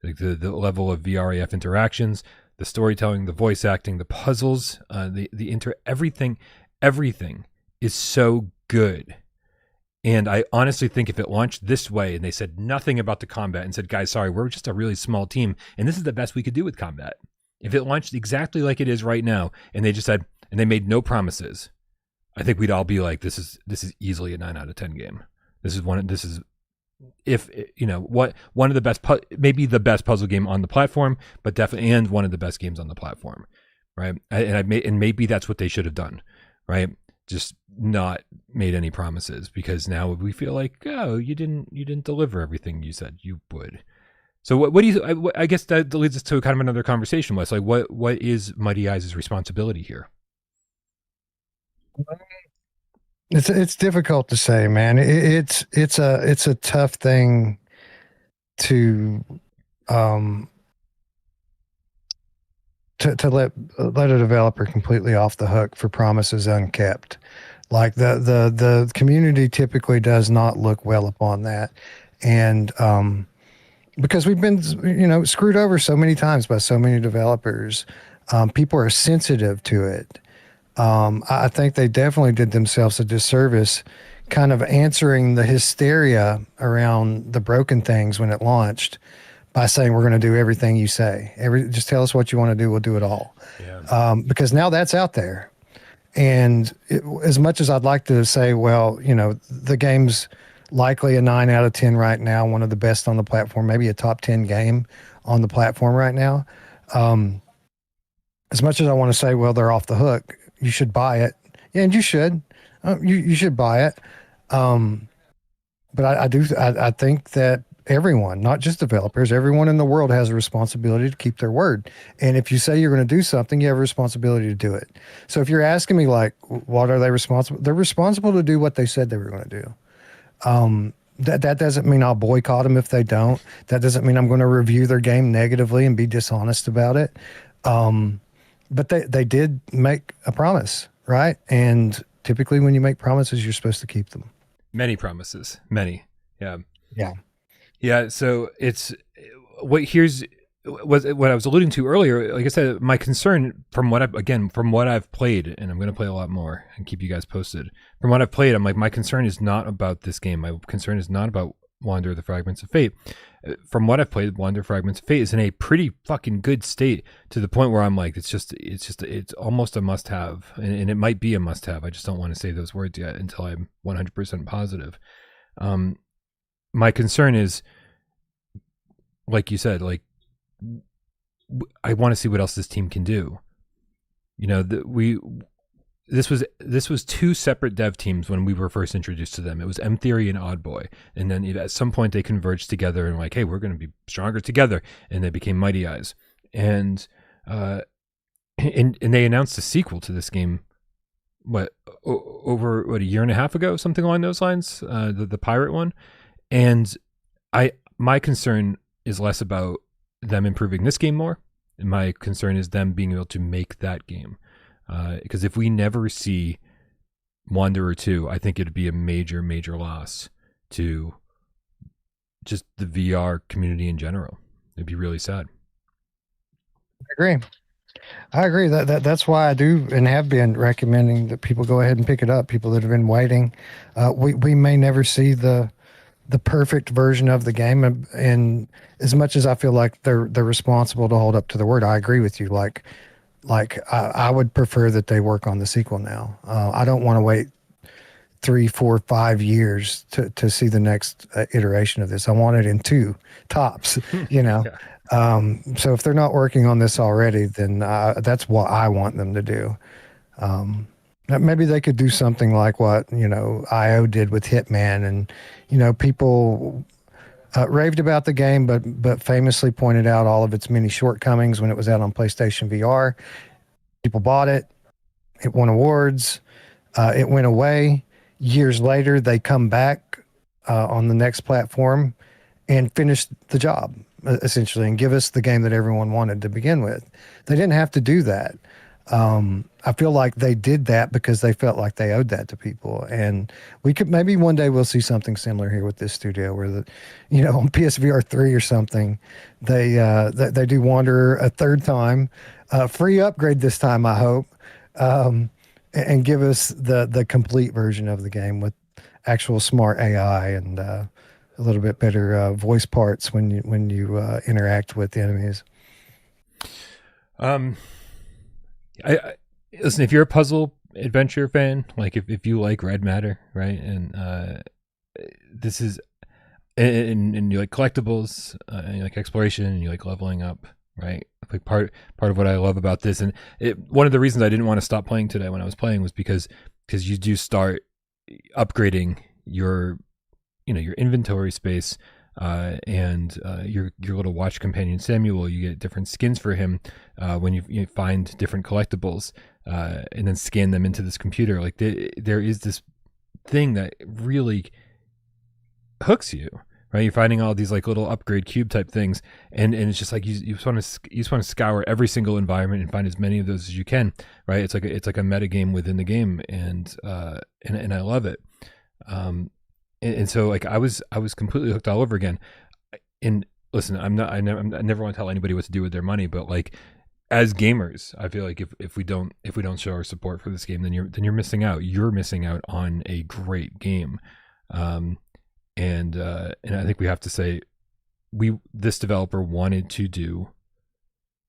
Like the level of VRAF interactions, the storytelling, the voice acting, the puzzles, everything is so good. And I honestly think if it launched this way and they said nothing about the combat and said, guys, sorry, we're just a really small team, and this is the best we could do with combat. If it launched exactly like it is right now, and they just said, and they made no promises, I think we'd all be like, this is easily a 9 out of 10 game. One of the best, maybe the best puzzle game on the platform, but definitely, and one of the best games on the platform, right? And maybe that's what they should have done, right? Just not made any promises, because now we feel like, oh, you didn't deliver everything you said you would. So what do you? I guess that leads us to kind of another conversation, Wes. Like, what is Muddy Eyes' responsibility here? It's difficult to say, man. It's a tough thing to let a developer completely off the hook for promises unkept. Like the community typically does not look well upon that, and because we've been screwed over so many times by so many developers, people are sensitive to it. I think they definitely did themselves a disservice kind of answering the hysteria around the broken things when it launched by saying, we're going to do everything you say. Just tell us what you want to do. We'll do it all. Yeah. Because now that's out there. And as much as I'd like to say, well, the game's likely a 9 out of 10 right now, one of the best on the platform, maybe a top 10 game on the platform right now. As much as I want to say, well, they're off the hook, you should buy it. Yeah, and you should. You should buy it. But I think that everyone, not just developers, everyone in the world has a responsibility to keep their word. And if you say you're going to do something, you have a responsibility to do it. So if you're asking me, like, what are they responsible? They're responsible to do what they said they were going to do. That doesn't mean I'll boycott them if they don't. That doesn't mean I'm going to review their game negatively and be dishonest about it. But they did make a promise, right? And typically when you make promises, you're supposed to keep them. Many promises. Many. Yeah. Yeah. Yeah. So it's what I was alluding to earlier. Like I said, my concern from what I've played, and I'm going to play a lot more and keep you guys posted. From what I've played, I'm like, my concern is not about this game. My concern is not about Wander of the Fragments of Fate. From what I've played, Wander Fragments of Fate is in a pretty fucking good state, to the point where I'm like, it's almost a must-have, and it might be a must-have. I just don't want to say those words yet until I'm 100% positive. My concern is, like you said, like, I want to see what else this team can do. You know, this was two separate dev teams when we were first introduced to them. It was M Theory and Oddboy, and then at some point they converged together and like, hey, we're going to be stronger together, and they became Mighty Eyes, and they announced a sequel to this game. Over a year and a half ago, something along those lines, the pirate one, and my concern is less about them improving this game more. My concern is them being able to make that game. Because if we never see Wanderer 2, I think it'd be a major, major loss to just the VR community in general. It'd be really sad. I agree that's why I do and have been recommending that people go ahead and pick it up. People that have been waiting, we may never see the perfect version of the game, and as much as I feel like they're responsible to hold up to the word, I agree with you. Like I would prefer that they work on the sequel now. I don't want to wait 3, 4, 5 years to see the next iteration of this. I want it in 2 tops, you know. Yeah. So if they're not working on this already, then that's what I want them to do. Maybe they could do something like what, you know, IO did with Hitman, and, you know, people raved about the game, but famously pointed out all of its many shortcomings when it was out on PlayStation VR. People bought it. It won awards. It went away. Years later, they come back on the next platform and finish the job, essentially, and give us the game that everyone wanted to begin with. They didn't have to do that. I feel like they did that because they felt like they owed that to people. And we could, maybe one day we'll see something similar here with this studio where on PSVR 3 or something, they do Wanderer a third time, free upgrade this time, I hope, and give us the complete version of the game with actual smart AI and a little bit better voice parts when you interact with the enemies. I listen, if you're a puzzle adventure fan, like if you like Red Matter, right, and this is, and you like collectibles, and you like exploration, and you like leveling up, right? Like part of what I love about this, and one of the reasons I didn't want to stop playing today when I was playing was because you do start upgrading your inventory space, and your little watch companion Samuel. You get different skins for him when you find different collectibles, and then scan them into this computer. Like there is this thing that really hooks you, right? You're finding all these like little upgrade cube type things, and it's just like you just want to scour every single environment and find as many of those as you can, right? It's like a meta game within the game, and I love it. And so like I was completely hooked all over again. And listen, I never want to tell anybody what to do with their money, but like as gamers, I feel like if we don't show our support for this game, then you're missing out. You're missing out on a great game. And I think we have to say this developer wanted to do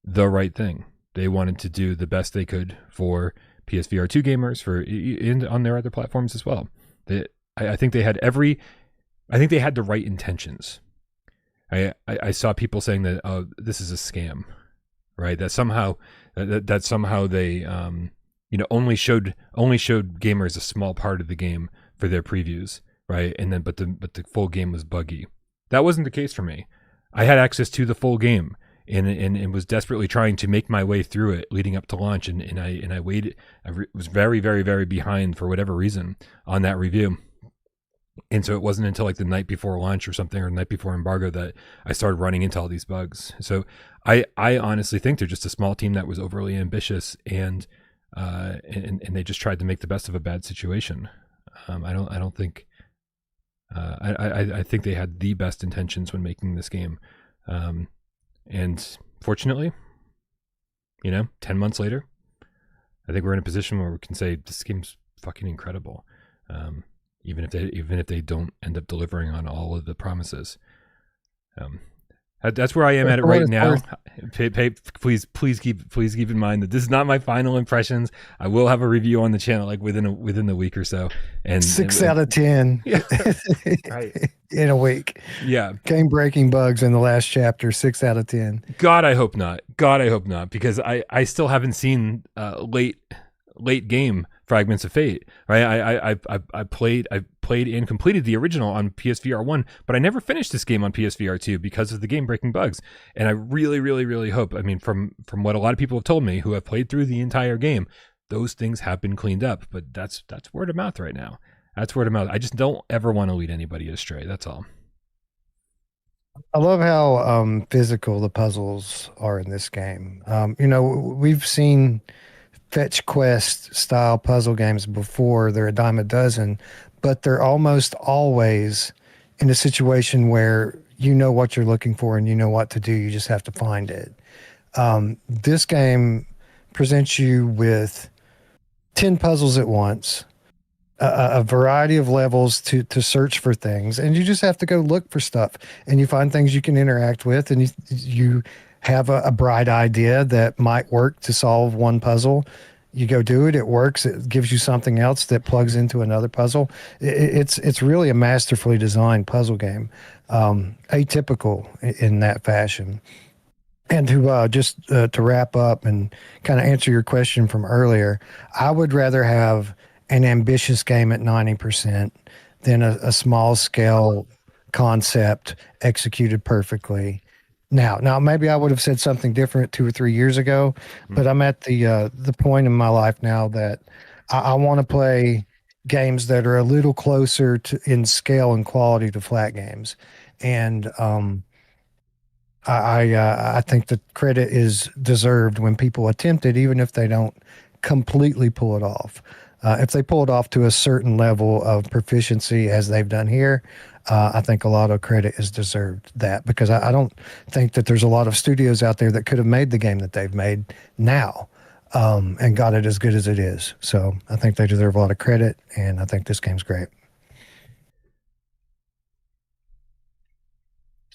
the right thing. They wanted to do the best they could for PSVR2 gamers on their other platforms as well. I think they had the right intentions. I saw people saying that this is a scam, right? That somehow they only showed gamers a small part of the game for their previews, right? And then but the full game was buggy. That wasn't the case for me. I had access to the full game and was desperately trying to make my way through it leading up to launch, and I waited. Was very, very, very behind for whatever reason on that review. And so it wasn't until like the night before launch or something, or the night before embargo, that I started running into all these bugs. So I honestly think they're just a small team that was overly ambitious, and they just tried to make the best of a bad situation. I think they had the best intentions when making this game. And fortunately, 10 months later, I think we're in a position where we can say this game's fucking incredible. Even if they don't end up delivering on all of the promises. That's where I am at it For what right it's now. worth. Please keep in mind that this is not my final impressions. I will have a review on the channel like within the week or so. And 6 out of 10 yeah, right. in a week. Yeah. Game breaking bugs in the last chapter, 6 out of 10. God, I hope not. God, I hope not, because I still haven't seen late game Fragments of Fate. Right? I played and completed the original on PSVR1, but I never finished this game on PSVR2 because of the game breaking bugs. And I really, really, really hope. I mean, from what a lot of people have told me who have played through the entire game, those things have been cleaned up. But that's word of mouth right now. That's word of mouth. I just don't ever want to lead anybody astray. That's all. I love how physical the puzzles are in this game. We've seen fetch quest style puzzle games before. They're a dime a dozen, but they're almost always in a situation where you know what you're looking for and you know what to do. You just have to find it. This game presents you with 10 puzzles at once, a variety of levels to search for things, and you just have to go look for stuff, and you find things you can interact with, and you have a bright idea that might work to solve one puzzle. You go do it, it works, it gives you something else that plugs into another puzzle. It's really a masterfully designed puzzle game, atypical in that fashion. And to wrap up and kind of answer your question from earlier, I would rather have an ambitious game at 90% than a small scale concept executed perfectly. Now maybe I would have said something different 2 or 3 years ago, but I'm at the point in my life now that I want to play games that are a little closer to in scale and quality to flat games, and I think the credit is deserved when people attempt it, even if they don't completely pull it off. If they pull it off to a certain level of proficiency, as they've done here, I think a lot of credit is deserved that, because I don't think that there's a lot of studios out there that could have made the game that they've made now and got it as good as it is. So I think they deserve a lot of credit, and I think this game's great.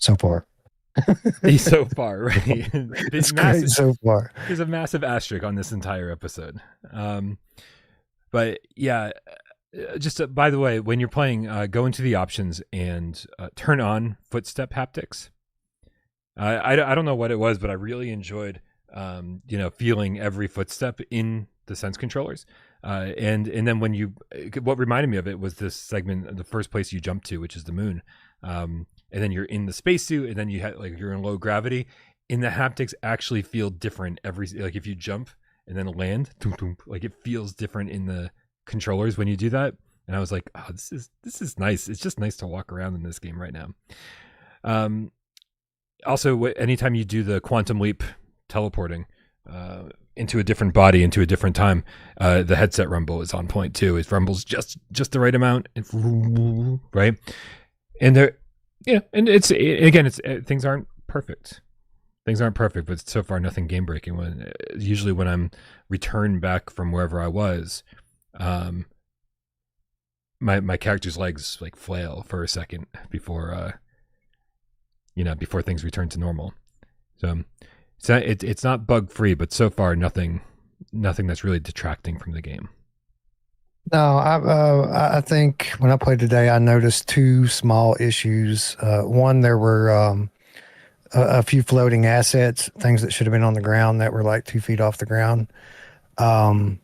So far. So far, right? It's great so far. There's a massive asterisk on this entire episode. But yeah, just by the way, when you're playing, go into the options and turn on footstep haptics. I don't know what it was, but I really enjoyed, feeling every footstep in the Sense controllers. And then what reminded me of it was this segment, the first place you jump to, which is the moon. And then you're in the spacesuit, and then you're in low gravity. And the haptics actually feel different if you jump and then land, like it feels different in the controllers when you do that. And I was like, oh, this is nice. It's just nice to walk around in this game right now. Also, anytime you do the quantum leap teleporting into a different body, into a different time, the headset rumble is on point too. It rumbles just the right amount, right? And things aren't perfect. Things aren't perfect, but so far nothing game breaking. Usually when I'm returned back from wherever I was, my character's legs like flail for a second before things return to normal. So it's not bug free, but so far nothing that's really detracting from the game. No, I think when I played today, I noticed 2 small issues. One, there were a few floating assets, things that should have been on the ground that were like 2 feet off the ground. The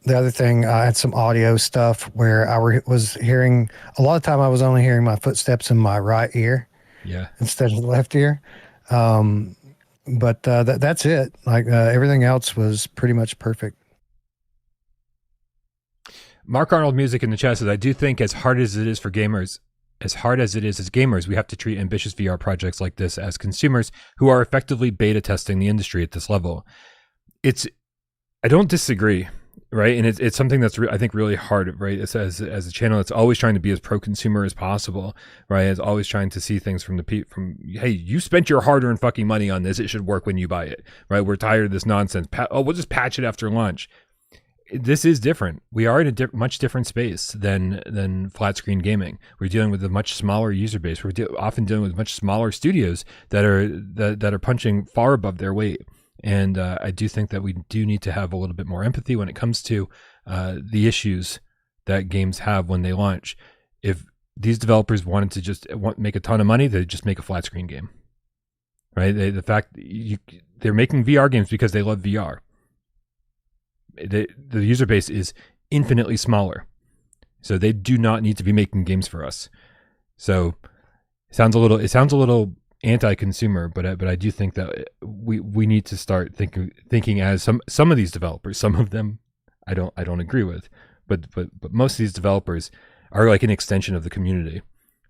other thing, I had some audio stuff where I was hearing, a lot of time I was only hearing my footsteps in my right ear, instead of the left ear. But that's it. Like everything else was pretty much perfect. Mark Arnold Music in the chat says, I do think as hard as it is as gamers, we have to treat ambitious VR projects like this as consumers who are effectively beta testing the industry at this level. I don't disagree, right? And it's something that's I think really hard, right? It's as a channel that's always trying to be as pro-consumer as possible, right? It's always trying to see things from hey, you spent your hard-earned fucking money on this. It should work when you buy it, right? We're tired of this nonsense. We'll just patch it after launch. this is different. We are in a much different space than flat screen gaming. We're dealing with a much smaller user base. We're often dealing with much smaller studios that are punching far above their weight. And I do think that we do need to have a little bit more empathy when it comes to the issues that games have when they launch. If these developers wanted to just make a ton of money, they'd just make a flat screen game, right? The fact they're making VR games because they love VR. The user base is infinitely smaller, so they do not need to be making games for us. So it sounds a little anti-consumer, but I do think that we need to start thinking as some of these developers. Some of them I don't agree with, but most of these developers are like an extension of the community,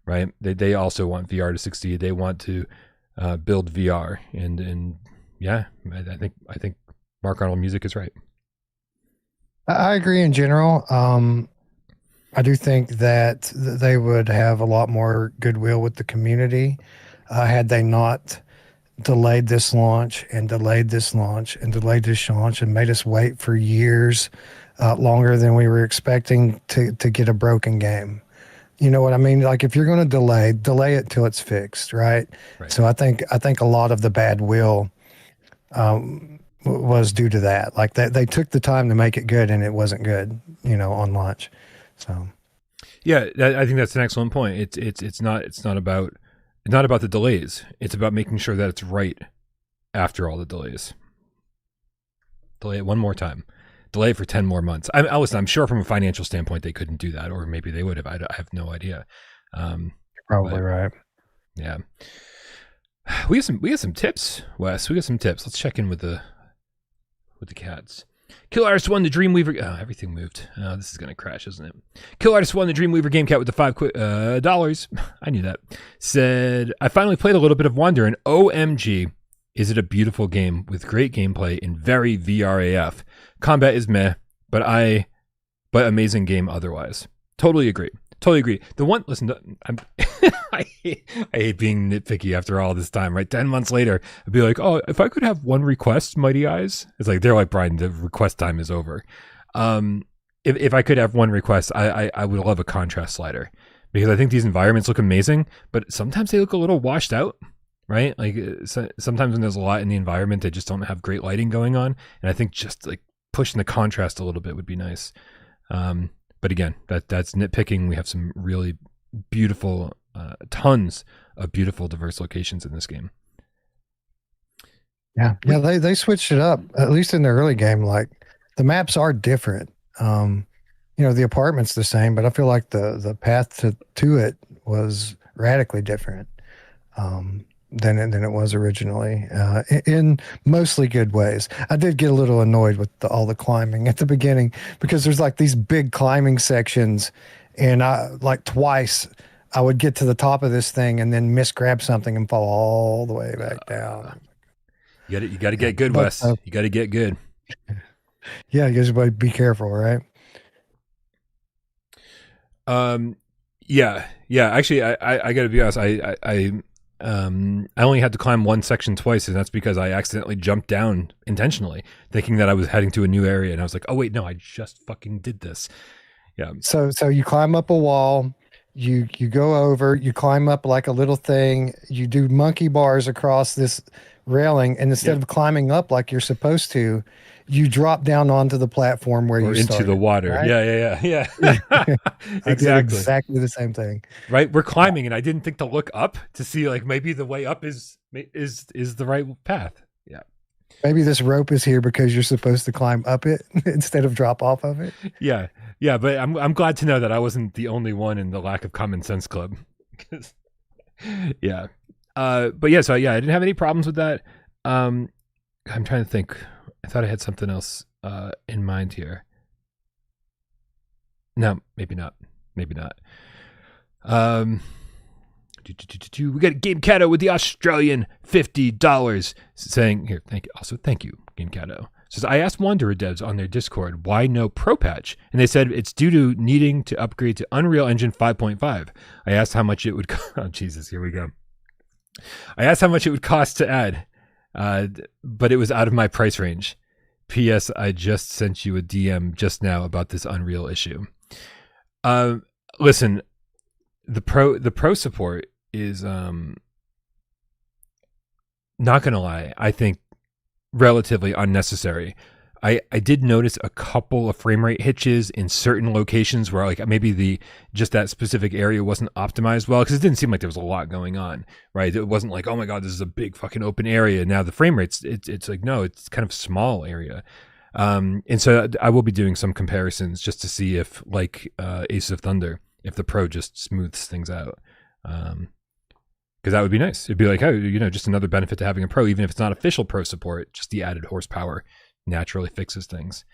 right? They also want VR to succeed. They want to build VR, and yeah, I think Mark Arnold Music is right. I agree in general. I do think that they would have a lot more goodwill with the community had they not delayed this launch and delayed this launch and delayed this launch and made us wait for years longer than we were expecting to get a broken game. You know what I mean? Like if you're going to delay it till it's fixed, right? So I think a lot of the bad will was due to that. Like they took the time to make it good and it wasn't good, on launch. So yeah, I think that's an excellent point. It's not about the delays. It's about making sure that it's right after all the delays. Delay it one more time. Delay it for 10 more months. Listen, I'm sure from a financial standpoint they couldn't do that, or maybe they would have. I have no idea. Probably right. Yeah. We got some tips, Wes. We got some tips. Let's check in with the cats. Kill Artist won the Dreamweaver. Oh, everything moved. Oh, this is gonna crash, isn't it? Kill Artist won the Dreamweaver Gamecat with the $5. I knew that. Said I finally played a little bit of Wander, and OMG, is it a beautiful game with great gameplay and very VRAF. Combat is meh, but amazing game otherwise. Totally agree. The one, listen, I hate being nitpicky after all this time, right? 10 months later, I'd be like, oh, if I could have one request, Mighty Eyes. It's like, they're like, Brian, the request time is over. If I could have one request, I would love a contrast slider, because I think these environments look amazing, but sometimes they look a little washed out, right? Like sometimes when there's a lot in the environment, they just don't have great lighting going on. And I think just like pushing the contrast a little bit would be nice. But again, that's nitpicking. We have some really beautiful, tons of beautiful, diverse locations in this game. Yeah, they switched it up, at least in the early game. Like the maps are different. The apartment's the same, but I feel like the path to it was radically different than it was originally, in mostly good ways. I did get a little annoyed with all the climbing at the beginning, because there's like these big climbing sections, and twice I would get to the top of this thing and then misgrab something and fall all the way back down. You got to get good, Wes. You got to get good. Yeah, you guys be careful, right? Yeah. Actually, I got to be honest. I only had to climb one section twice, and that's because I accidentally jumped down intentionally, thinking that I was heading to a new area, and I was like, "Oh wait, no, I just fucking did this." Yeah. So you climb up a wall, you go over, you climb up like a little thing, you do monkey bars across this railing, and instead of climbing up like you're supposed to, you drop down onto the platform where you started, into the water. Right? Yeah. Exactly the same thing. Right, we're climbing, and I didn't think to look up to see like maybe the way up is the right path. Yeah. Maybe this rope is here because you're supposed to climb up it instead of drop off of it. Yeah. But I'm glad to know that I wasn't the only one in the lack of common sense club. Yeah. But yeah, so yeah, I didn't have any problems with that. I'm trying to think. I thought I had something else in mind here. No, maybe not. We got Gamecat with the Australian $50 saying here. Thank you. Also, thank you, Gamecat. Says I asked Wanderer devs on their Discord why no Pro patch, and they said it's due to needing to upgrade to Unreal Engine 5.5. I asked how much it would. Oh Jesus, here we go. I asked how much it would cost to add, but it was out of my price range. P.S. I just sent you a DM just now about this Unreal issue. Listen, the pro support is not gonna lie, I think relatively unnecessary. I did notice a couple of frame rate hitches in certain locations where like maybe just that specific area wasn't optimized well, because it didn't seem like there was a lot going on, right? It wasn't like, oh my god, this is a big fucking open area. Now the frame rates, it's like, no, it's kind of small area. And so I will be doing some comparisons just to see if, like Ace of Thunder, if the Pro just smooths things out. Because that would be nice. It'd be like, oh, just another benefit to having a Pro, even if it's not official Pro support, just the added horsepower naturally fixes things.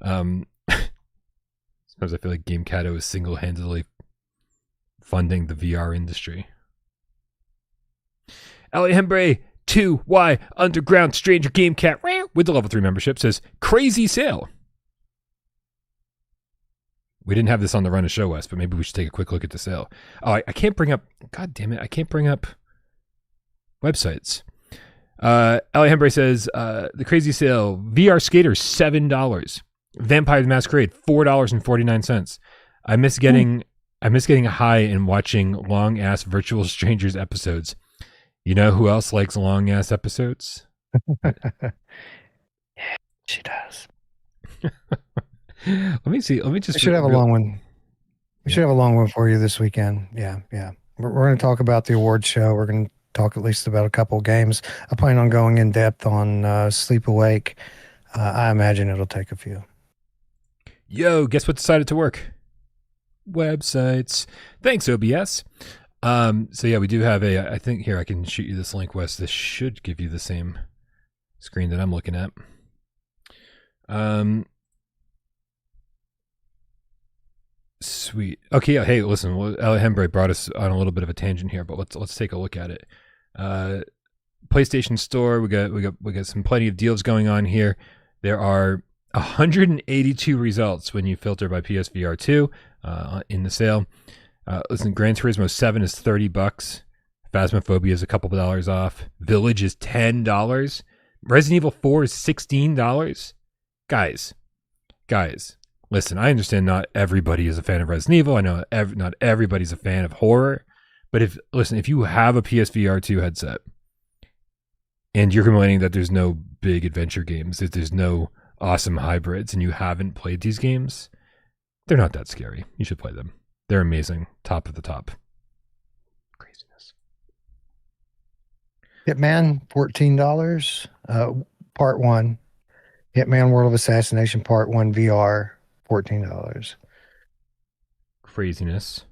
Sometimes I feel like Gamecat is single-handedly funding the VR industry. Ali Hembre 2Y Underground Stranger Gamecat with the level 3 membership says crazy sale. We didn't have this on the run of Show West, but maybe we should take a quick look at the sale. Oh, I can't bring up. God damn it! I can't bring up websites. Ali Hembre says the crazy sale: VR Skater $7, Vampire the Masquerade $4.49. I miss getting high and watching long ass Virtual Strangers episodes. You know who else likes long ass episodes? Yeah, she does. Let me see. Let me just. We should have a long one. We should have a long one for you this weekend. Yeah. We're going to talk about the awards show. We're going to talk at least about a couple of games. I plan on going in depth on Sleep Awake. I imagine it'll take a few. Yo, guess what decided to work? Websites. Thanks, OBS. So yeah, we do have I think here I can shoot you this link, Wes. This should give you the same screen that I'm looking at. Sweet. Okay. Yeah, hey, listen. Ali Hembre brought us on a little bit of a tangent here, but let's take a look at it. PlayStation Store. We got some plenty of deals going on here. There are 182 results when you filter by PSVR2 in the sale. Listen, Gran Turismo 7 is $30. Phasmophobia is a couple of dollars off. Village is $10. Resident Evil 4 is $16. Guys, listen, I understand not everybody is a fan of Resident Evil. I know not everybody's a fan of horror. But if you have a PSVR2 headset and you're complaining that there's no big adventure games, that there's no awesome hybrids, and you haven't played these games, they're not that scary. You should play them. They're amazing. Top of the top. Craziness. Hitman, $14. Part 1. Hitman World of Assassination Part 1 VR, $14. Craziness.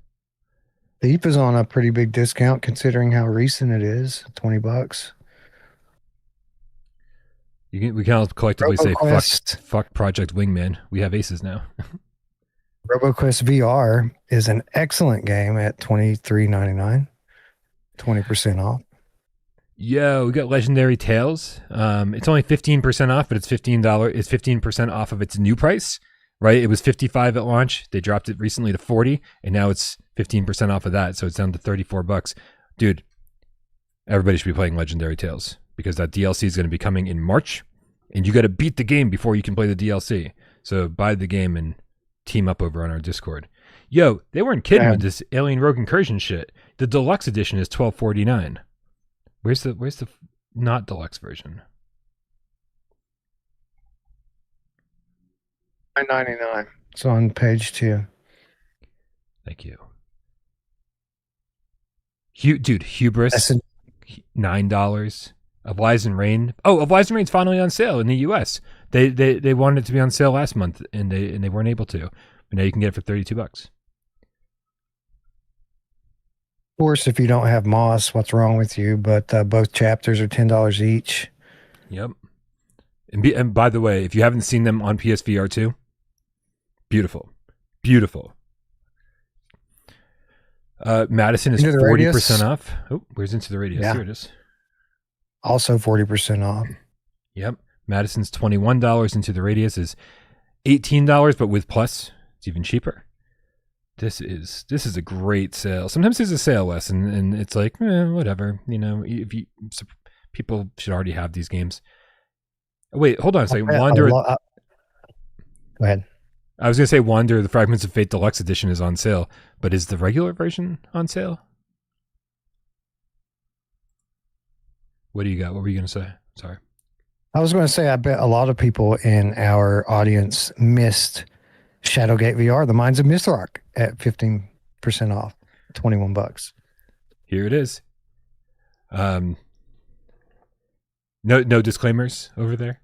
Thief is on a pretty big discount considering how recent it is. $20. We can all collectively say fuck Project Wingman. We have aces now. RoboQuest VR is an excellent game at $23.99, 20% off. Yo, we got Legendary Tales. It's only 15% off, but it's $15. It's 15% off of its new price, right? It was $55 at launch. They dropped it recently to $40, and now it's 15% off of that, so it's down to $34. Dude, everybody should be playing Legendary Tales because that DLC is going to be coming in March, and you got to beat the game before you can play the DLC. So buy the game and team up over on our Discord. Yo, they weren't kidding with this Alien Rogue Incursion shit. The deluxe edition is $12.49. Where's the not deluxe version? $9.99. It's on page 2. Thank you. Dude, Hubris, $9. Of and Rain. Oh, Of Lies and Rain's finally on sale in the US. They wanted it to be on sale last month and they weren't able to. But now you can get it for $32. Of course, if you don't have Moss, what's wrong with you? But both chapters are $10 each. Yep. And by the way, if you haven't seen them on PSVR2, beautiful. Madison is 40% off. Oh, where's Into the Radius? Yeah. Here it is. Also 40% off. Yep. Madison's $21. Into the Radius is $18, but with Plus, it's even cheaper. This is a great sale. Sometimes there's a sale, Wes, and it's like, whatever. People should already have these games. Wait, hold on a second. bet a Wander. lot. Go ahead. I was gonna say Wander: The Fragments of Fate Deluxe Edition is on sale, but is the regular version on sale? What do you got? What were you gonna say? Sorry. I was going to say, I bet a lot of people in our audience missed Shadowgate VR, The Mines of Mithrak, at 15% off, $21. Here it is. No disclaimers over there.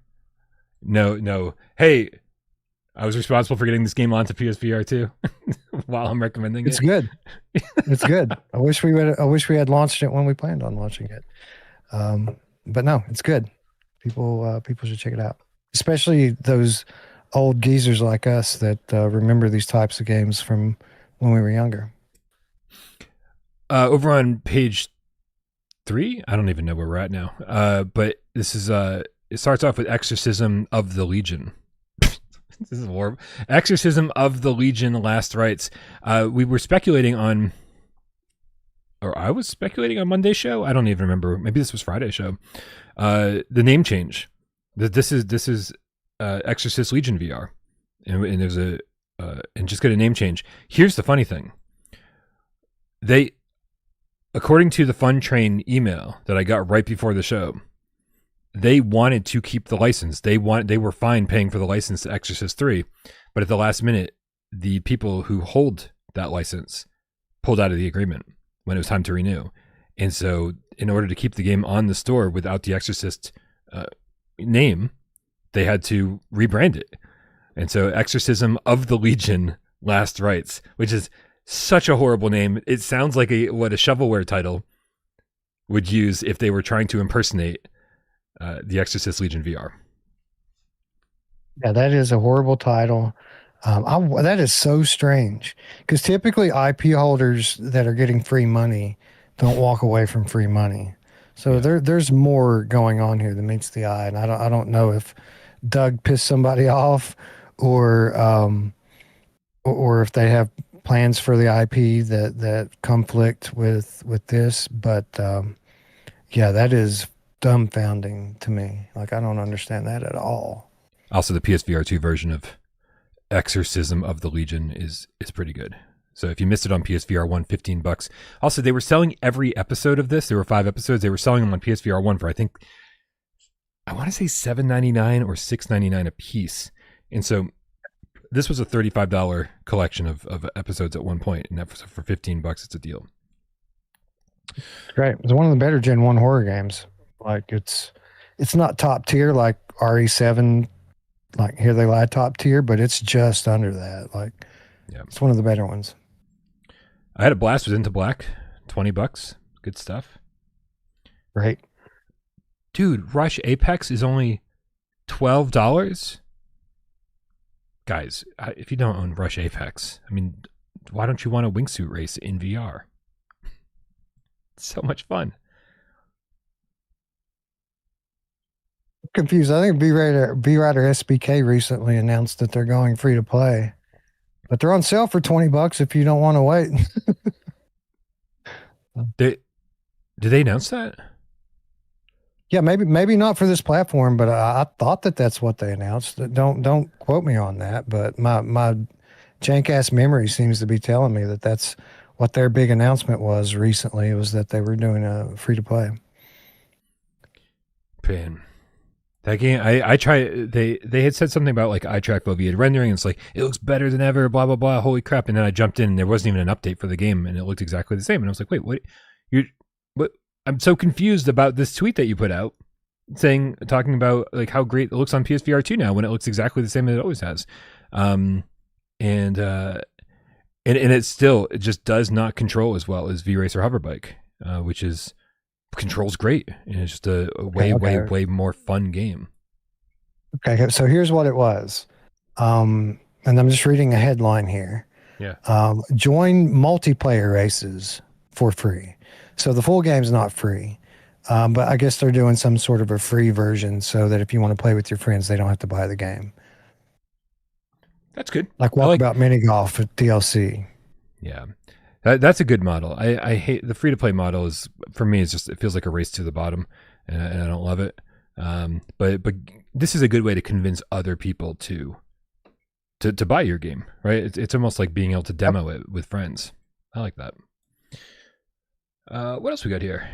No. Hey, I was responsible for getting this game onto PSVR2 while I'm recommending It's it. good. It's good. I wish we had launched it when we planned on launching it. But no, it's good. People should check it out, especially those old geezers like us that remember these types of games from when we were younger. Over on page 3, I don't even know where we're at now. But this is it starts off with Exorcism of the Legion. This is horrible. Exorcism of the Legion: Last Rites. We were speculating on, or I was speculating on Monday's show. I don't even remember. Maybe this was Friday's show. The name change. This is Exorcist Legion VR, and there's a and just get a name change. Here's the funny thing. They, according to the Fun Train email that I got right before the show, they wanted to keep the license. They were fine paying for the license to Exorcist 3, but at the last minute, the people who hold that license pulled out of the agreement when it was time to renew. And so in order to keep the game on the store without the Exorcist name, they had to rebrand it. And so Exorcism of the Legion: Last Rites, which is such a horrible name. It sounds like what a shovelware title would use if they were trying to impersonate the Exorcist Legion VR. Yeah, that is a horrible title. That is so strange because typically IP holders that are getting free money don't walk away from free money. So Yeah. there's more going on here than meets the eye, and I don't know if Doug pissed somebody off or if they have plans for the IP that conflict with this. But yeah, that is dumbfounding to me. Like, I don't understand that at all. Also, the PSVR2 version of Exorcism of the Legion is pretty good. So if you missed it on PSVR 1, $15. Also, they were selling every episode of this. There were 5 episodes. They were selling them on PSVR 1 for, I want to say $7.99 or $6.99 a piece. And so this was a $35 collection of episodes at one point, and that was for $15. It's a deal. Great. It's one of the better Gen 1 horror games. Like, it's not top tier like RE7, like Here They Lie top tier, but it's just under that. Like, yeah, it's one of the better ones. I had a blast with Into Black, $20. Good stuff. Great. Dude, Rush Apex is only $12. Guys, if you don't own Rush Apex, I mean, why don't you want a wingsuit race in VR? It's so much fun. I'm confused. I think B-Rider SBK recently announced that they're going free to play, but they're on sale for $20 if you don't want to wait. Did they announce that? Yeah, maybe not for this platform, but I thought that's what they announced. Don't quote me on that, but my jank-ass memory seems to be telling me that that's what their big announcement was recently. It was that they were doing a free-to-play. Man, that game, I try. They had said something about like eye track foveated rendering. And it's like, it looks better than ever, blah, blah, blah. Holy crap. And then I jumped in and there wasn't even an update for the game and it looked exactly the same. And I was like, wait, what? I'm so confused about this tweet that you put out talking about like how great it looks on PSVR2 now when it looks exactly the same as it always has. And it just does not control as well as V-Racer Hoverbike, which controls great. And it's just a way more fun game. Okay, so here's what it was. And I'm just reading a headline here. Yeah. Join multiplayer races for free. So the full game's not free, but I guess they're doing some sort of a free version so that if you want to play with your friends, they don't have to buy the game. That's good. Like Walkabout Mini Golf with DLC. Yeah, that's a good model. I hate the free to play model. For me, it feels like a race to the bottom, and I don't love it. But this is a good way to convince other people to buy your game, right? It's almost like being able to demo it with friends. I like that. What else we got here?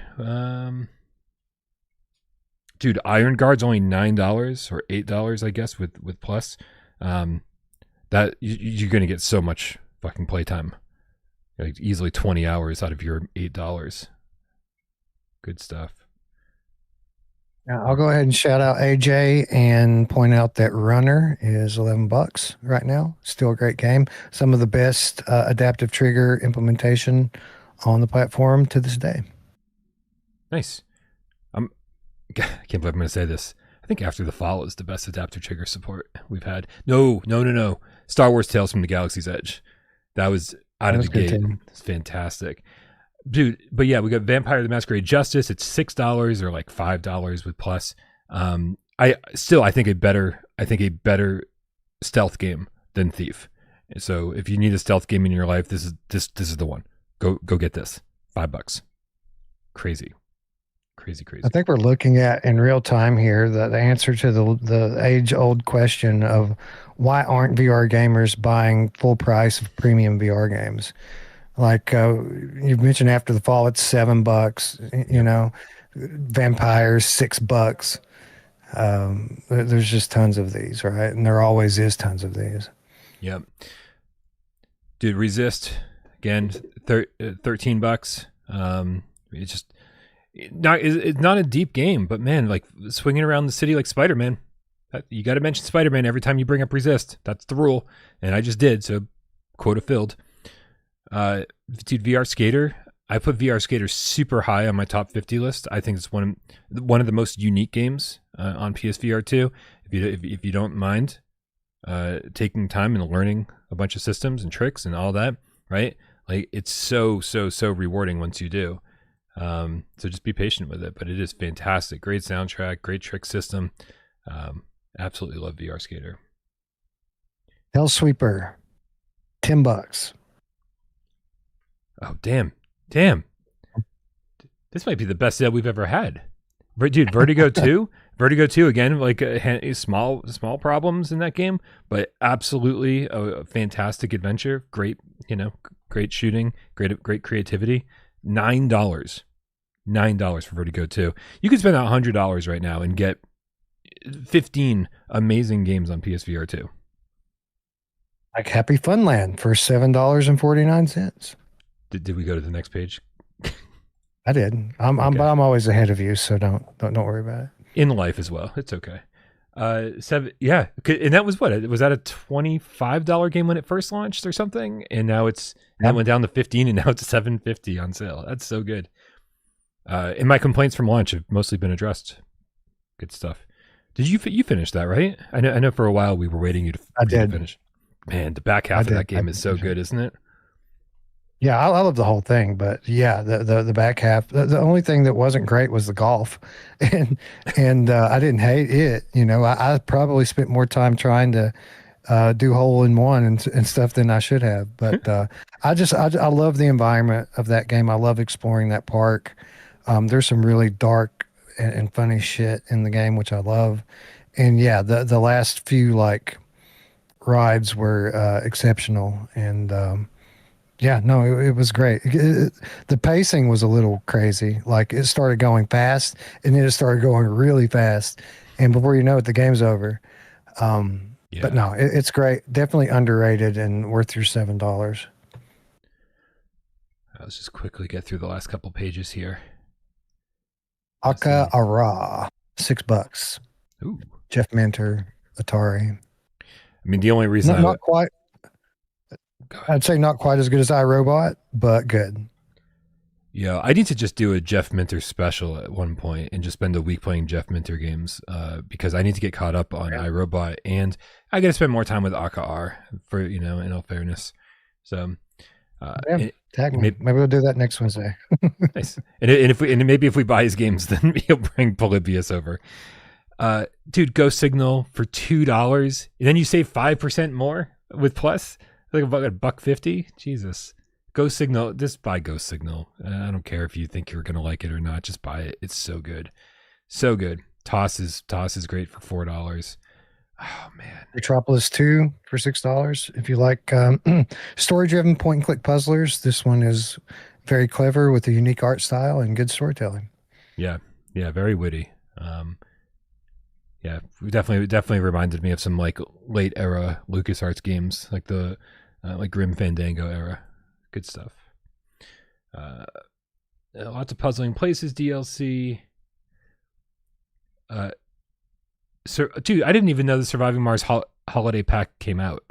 Dude, Iron Guard's only $9 or $8, I guess, with Plus. That you're gonna get so much fucking playtime, like easily 20 hours out of your $8. Good stuff. Now, I'll go ahead and shout out AJ and point out that Runner is $11 right now. Still a great game. Some of the best adaptive trigger implementation on the platform to this day. Nice. I can't believe I'm going to say this. I think After the Fall is the best adaptive trigger support we've had. No. Star Wars Tales from the Galaxy's Edge. That was out of the gate. It's fantastic. Dude, but yeah, we got Vampire the Masquerade Justice. It's $6 or like $5 with Plus. I think a better stealth game than Thief. So if you need a stealth game in your life, this is the one. Go get this. $5. Crazy. I think we're looking at in real time here the answer to the age-old question of why aren't VR gamers buying full price of premium VR games? Like you've mentioned After the Fall, it's $7. You know, Vampires $6. There's just tons of these, right? And there always is tons of these. Yep. Dude, Resist again, $13. It's just it's not a deep game, but man, like swinging around the city like Spider-Man. You got to mention Spider-Man every time you bring up Resist. That's the rule, and I just did. So quota filled. Dude, VR Skater. I put VR Skater super high on my top 50 list. I think it's one of the most unique games on PSVR2. If you don't mind taking time and learning a bunch of systems and tricks and all that, right? Like it's so rewarding once you do. So just be patient with it, but it is fantastic. Great soundtrack, great trick system. Absolutely love VR Skater. Hellsweeper, $10. Oh, damn. This might be the best sale we've ever had. Dude, Vertigo 2? Vertigo 2, again, like small problems in that game, but absolutely a fantastic adventure. Great, great shooting, great creativity. $9 for Vertigo 2. You could spend $100 right now and get 15 amazing games on PSVR 2. Like Happy Funland for $7.49. Did we go to the next page? I did. I'm always ahead of you, so don't worry about it. In life as well, it's okay. And that was what? Was that a $25 game when it first launched or something? And now that went down to 15, and now it's $7.50 on sale. That's so good. And my complaints from launch have mostly been addressed. Good stuff. Did you finish that, right? I know for a while we were waiting you to finish. Man, the back half of that game is so good, isn't it? Yeah, I love the whole thing, but yeah, the back half. The only thing that wasn't great was the golf, and I didn't hate it. I probably spent more time trying to do hole in one and stuff than I should have. But I love the environment of that game. I love exploring that park. There's some really dark and funny shit in the game, which I love. And yeah, the last few like rides were exceptional, and it was great. The pacing was a little crazy. Like it started going fast, and then it started going really fast, and before you know it, the game's over. But no, it's great. Definitely underrated and worth your $7. Let's just quickly get through the last couple pages here. Aka Ara, $6. Ooh, Jeff Minter, Atari. I mean, the only reason not quite. I'd say not quite as good as iRobot, but good. Yeah, I need to just do a Jeff Minter special at one point and just spend a week playing Jeff Minter games because I need to get caught up on iRobot, and I got to spend more time with Aka R for in all fairness. So tag me. Maybe we'll do that next Wednesday. Nice. And maybe if we buy his games, then he'll bring Polybius over. Dude, Ghost Signal for $2, and then you save 5% more with Plus. Like about $1.50. Jesus. Ghost Signal. Just buy Ghost Signal. I don't care if you think you're gonna like it or not. Just buy it. It's so good. So good. Toss is great for $4. Oh man. Metropolis 2 for $6. If you like story-driven point-and-click puzzlers, this one is very clever with a unique art style and good storytelling. Yeah, yeah, very witty. Yeah, definitely reminded me of some like late era LucasArts games, like the like Grim Fandango era. Good stuff. Lots of puzzling places DLC. Dude, I didn't even know the Surviving Mars holiday pack came out.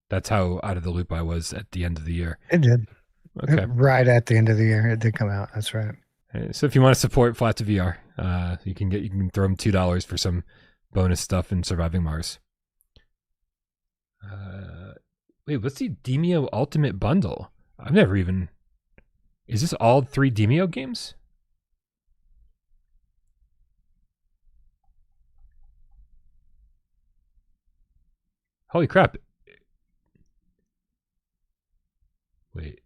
That's how out of the loop I was at the end of the year. It did. Okay. Right at the end of the year, it did come out. That's right. So if you want to support Flat to VR, you can throw them $2 for some bonus stuff in Surviving Mars. Wait, what's the Demio Ultimate Bundle? I've never even. Is this all 3 Demio games? Holy crap. Wait.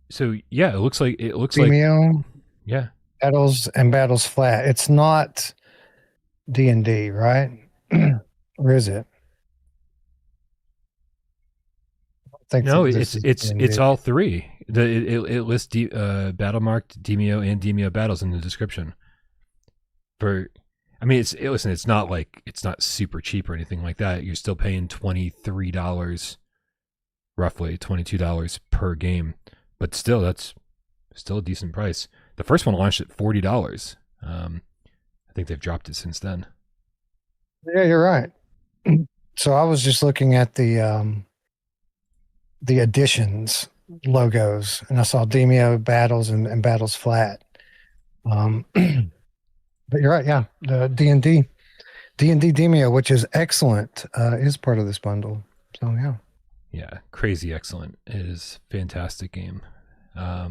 So yeah, it looks like Demio, yeah. Battles Flat. It's not D&D, right? Or is it? I think No, this is it's D&D. all 3. It lists battle marked Demio and Demio battles in the description. It's not like it's not super cheap or anything like that. You're still paying $23, roughly $22 per game, but still that's still a decent price. The first one launched at $40. I think they've dropped it since then. Yeah, you're right. So I was just looking at the additions logos, and I saw Demio battles and battles flat. But you're right. Yeah, the D&D Demio, which is excellent, is part of this bundle. So yeah. Yeah, crazy excellent. It is a fantastic game. Yeah,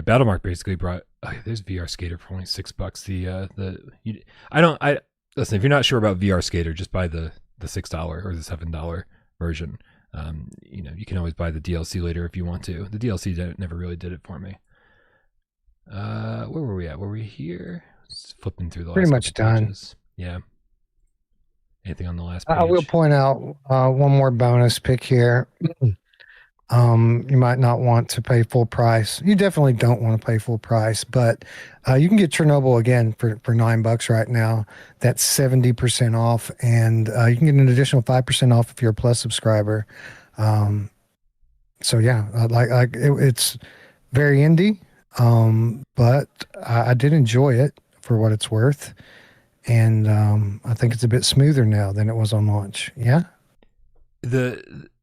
Battlemark basically brought. There's VR Skater for only $6. Listen. If you're not sure about VR Skater, just buy the $6 or the $7 version. You can always buy the DLC later if you want to. The DLC never really did it for me. Where were we at? Were we here? Just flipping through the Pretty last much done. pages. Yeah. Anything on the last page? I will point out one more bonus pick here. You might not want to pay full price. You definitely don't want to pay full price, but you can get Chernobyl again for $9 right now. That's 70% off, and you can get an additional 5% off if you're a Plus subscriber. So yeah, it's very indie, but I did enjoy it for what it's worth, and I think it's a bit smoother now than it was on launch. Yeah.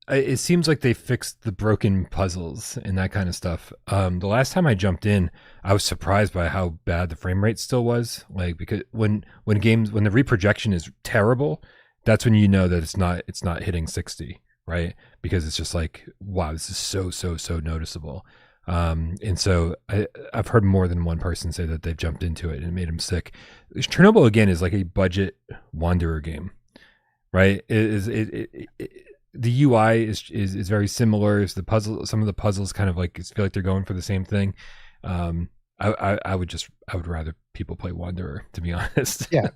It seems like they fixed the broken puzzles and that kind of stuff. The last time I jumped in, I was surprised by how bad the frame rate still was. Like, because when the reprojection is terrible, that's when you know that it's not hitting 60, right? Because it's just like, wow, this is so noticeable. And so I've heard more than one person say that they've jumped into it and it made them sick. Chernobyl again is like a budget Wanderer game, right? The UI is very similar. So some of the puzzles kind of like feel like they're going for the same thing. I would rather people play Wanderer, to be honest. Yeah.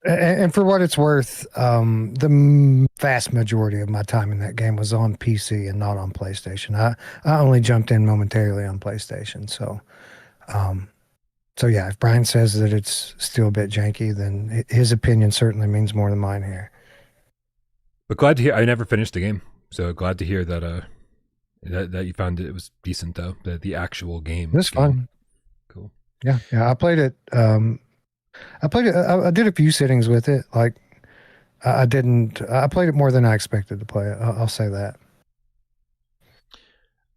And for what it's worth, the vast majority of my time in that game was on PC and not on PlayStation. I only jumped in momentarily on PlayStation. So yeah, if Brian says that it's still a bit janky, then his opinion certainly means more than mine here. But glad to hear. I never finished the game, so glad to hear that that you found it was decent though. The actual game. It was fun. Cool. Yeah. I played it. I did a few sittings with it. Like I played it more than I expected to play it. I'll say that.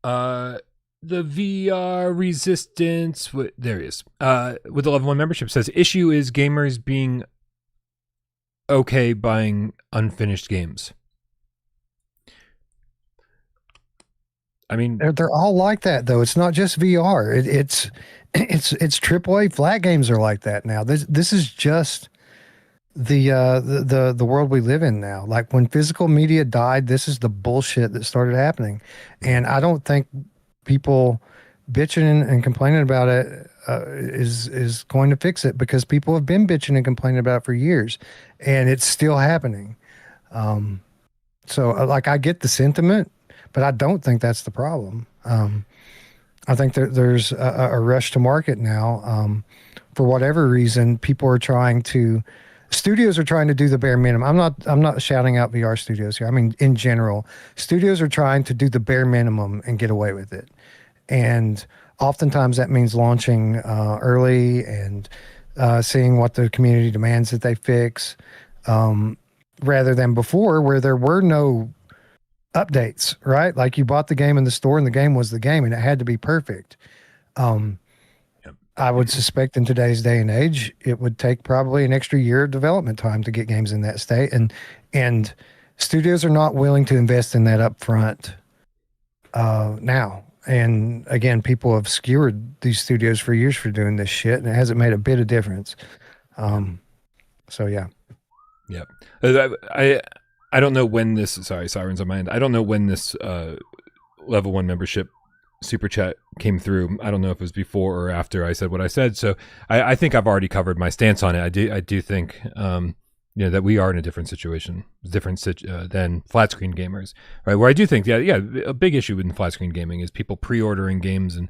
The VR resistance. There he is. With the level 1 membership says issue is gamers being okay buying unfinished games. I mean, they're all like that though. It's not just VR. It's AAA flat games are like that now. This is just the world we live in now. Like when physical media died, this is the bullshit that started happening. And I don't think people bitching and complaining about it is going to fix it, because people have been bitching and complaining about it for years, and it's still happening. So like, I get the sentiment, but I don't think that's the problem. I think there's a rush to market now. For whatever reason, studios are trying to do the bare minimum. I'm not shouting out VR studios here. I mean, in general, studios are trying to do the bare minimum and get away with it. And oftentimes that means launching early and seeing what the community demands that they fix, rather than before, where there were no updates, right? Like, you bought the game in the store and the game was the game and it had to be perfect. I would suspect in today's day and age, it would take probably an extra year of development time to get games in that state. And studios are not willing to invest in that up front now. And again, people have skewered these studios for years for doing this shit, and it hasn't made a bit of difference. So yeah. Yep. I don't know when this, sorry, Sirens on my end. I don't know when this level 1 membership super chat came through. I don't know if it was before or after I said what I said. So I think I've already covered my stance on it. I do think that we are in a different situation, than flat screen gamers, right? Where I do think, a big issue with flat screen gaming is people pre-ordering games and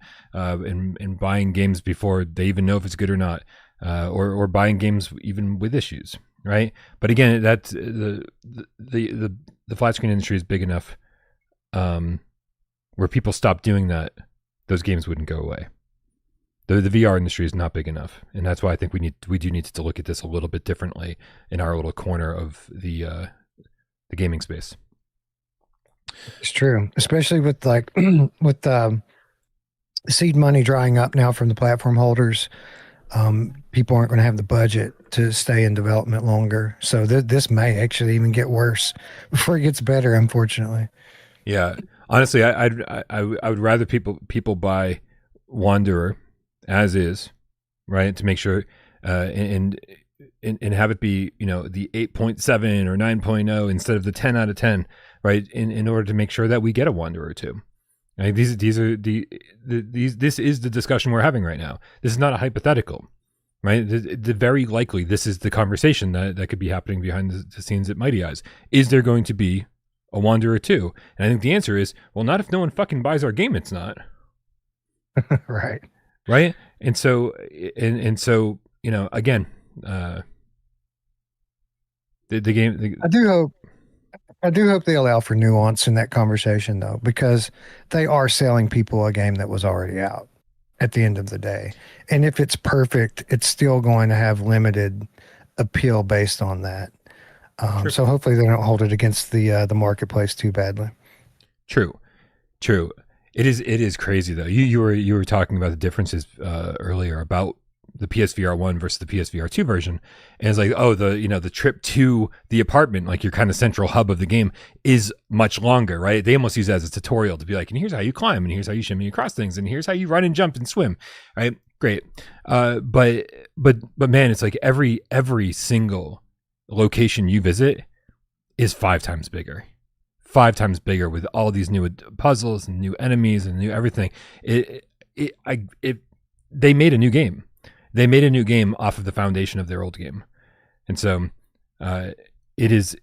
buying games before they even know if it's good or not, or buying games even with issues, right? But again, that's the flat screen industry is big enough where people stop doing that, those games wouldn't go away. The VR industry is not big enough, and that's why I think we do need to look at this a little bit differently in our little corner of the gaming space. It's true, especially with with seed money drying up now from the platform holders. People aren't going to have the budget to stay in development longer, so this may actually even get worse before it gets better, unfortunately. Yeah, honestly, I would rather people buy Wanderer as is, right, to make sure and have it be the 8.7 or 9.0 instead of the 10 out of 10, right, in order to make sure that we get a Wanderer 2. Right? This is the discussion we're having right now. This is not a hypothetical, right? The very likely this is the conversation that could be happening behind the scenes at Mighty Eyes. Is there going to be a Wanderer 2? And I think the answer is, well, not if no one fucking buys our game. It's not. Right. And so again, the game. I do hope they allow for nuance in that conversation, though, because they are selling people a game that was already out at the end of the day. And if it's perfect, it's still going to have limited appeal based on that. Sure. So hopefully they don't hold it against the marketplace too badly. True. It is crazy though. You were talking about the differences earlier about the PSVR 1 versus the PSVR 2 version, and it's like, oh, the trip to the apartment, like your kind of central hub of the game, is much longer, right? They almost use it as a tutorial to be like, and here's how you climb, and here's how you shimmy across things, and here's how you run and jump and swim, right? Great, but man, it's like every single location you visit is 5 times bigger. 5 times bigger with all these new puzzles and new enemies and new everything. They made a new game. They made a new game off of the foundation of their old game. And so it is,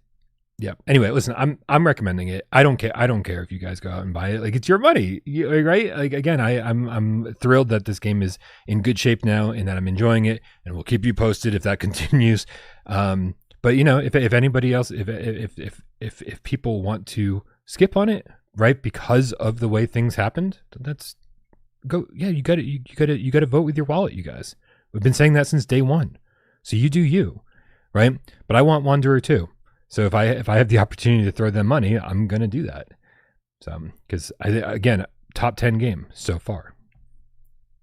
yeah. Anyway, listen, I'm recommending it. I don't care if you guys go out and buy it. Like, it's your money, right? Like, again, I'm thrilled that this game is in good shape now and that I'm enjoying it, and we'll keep you posted if that continues. But if anybody else, if people want to skip on it, right, because of the way things happened, that's go. Yeah, you got to vote with your wallet, you guys. We've been saying that since day one. So you do you, right? But I want Wanderer too. So if I have the opportunity to throw them money, I'm gonna do that. So because again, top 10 game so far.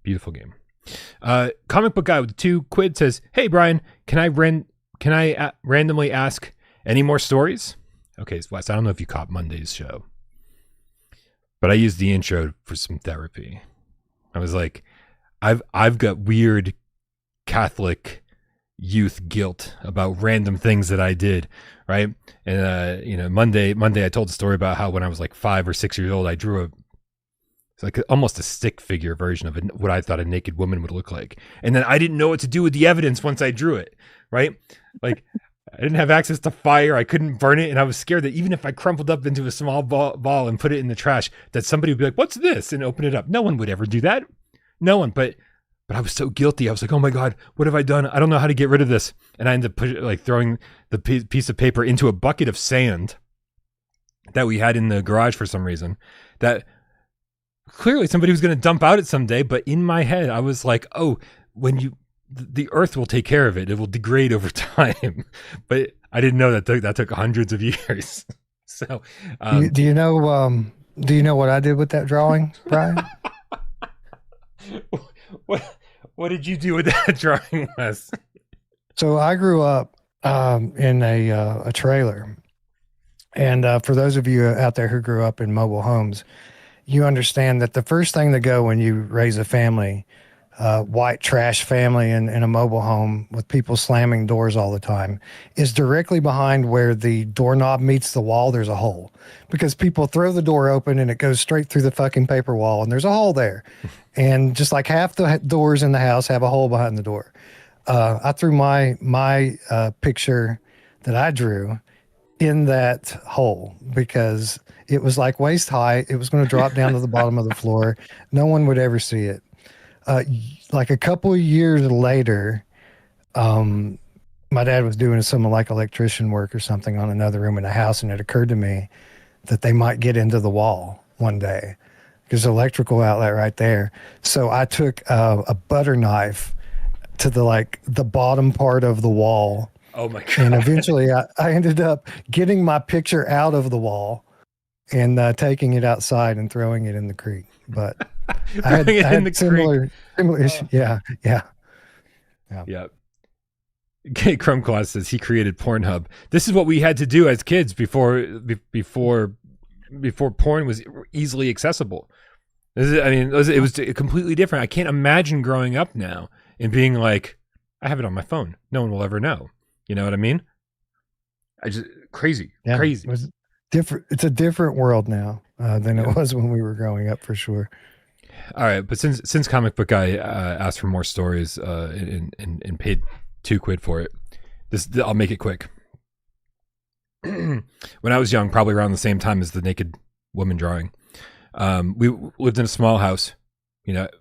Beautiful game. Comic book guy with 2 quid says, "Hey Brian, can I randomly ask any more stories?" Okay, so Wes, I don't know if you caught Monday's show, but I used the intro for some therapy. I was like, I've got weird Catholic youth guilt about random things that I did, right? And Monday I told a story about how when I was like 5 or 6 years old, I drew a It's like almost a stick figure version of what I thought a naked woman would look like. And then I didn't know what to do with the evidence once I drew it, right? Like I didn't have access to fire. I couldn't burn it. And I was scared that even if I crumpled up into a small ball and put it in the trash, that somebody would be like, what's this? And open it up. No one would ever do that. No one. But I was so guilty. I was like, oh my God, what have I done? I don't know how to get rid of this. And I ended up throwing the piece of paper into a bucket of sand that we had in the garage for some reason, that clearly somebody was going to dump out it someday. But in my head, I was like, oh, the earth will take care of it. It will degrade over time. But I didn't know that took hundreds of years. So, do you know what I did with that drawing, Brian? What did you do with that drawing, Wes? So I grew up in a trailer. And for those of you out there who grew up in mobile homes, you understand that the first thing to go when you raise a family, white trash family in a mobile home with people slamming doors all the time, is directly behind where the doorknob meets the wall. There's a hole because people throw the door open and it goes straight through the fucking paper wall, and there's a hole there. And just like half the doors in the house have a hole behind the door. I threw my picture that I drew in that hole because it was like waist high. It was going to drop down to the bottom of the floor. No one would ever see it. Like a couple of years later, my dad was doing some like electrician work or something on another room in the house, and it occurred to me that they might get into the wall one day. There's an electrical outlet right there. So I took a butter knife to the bottom part of the wall. Oh my God. And eventually I ended up getting my picture out of the wall and taking it outside and throwing it in the creek. But I had similar issue. Yeah. Crumbclaw says he created Pornhub. This is what we had to do as kids before porn was easily accessible. It was completely different. I can't imagine growing up now and being like, I have it on my phone. No one will ever know. You know what I mean? Crazy. It was different. It's a different world now than it was when we were growing up, for sure. All right, but since Comic Book Guy asked for more stories and paid $2 for it, I'll make it quick. When I was young, probably around the same time as the naked woman drawing, we lived in a small house.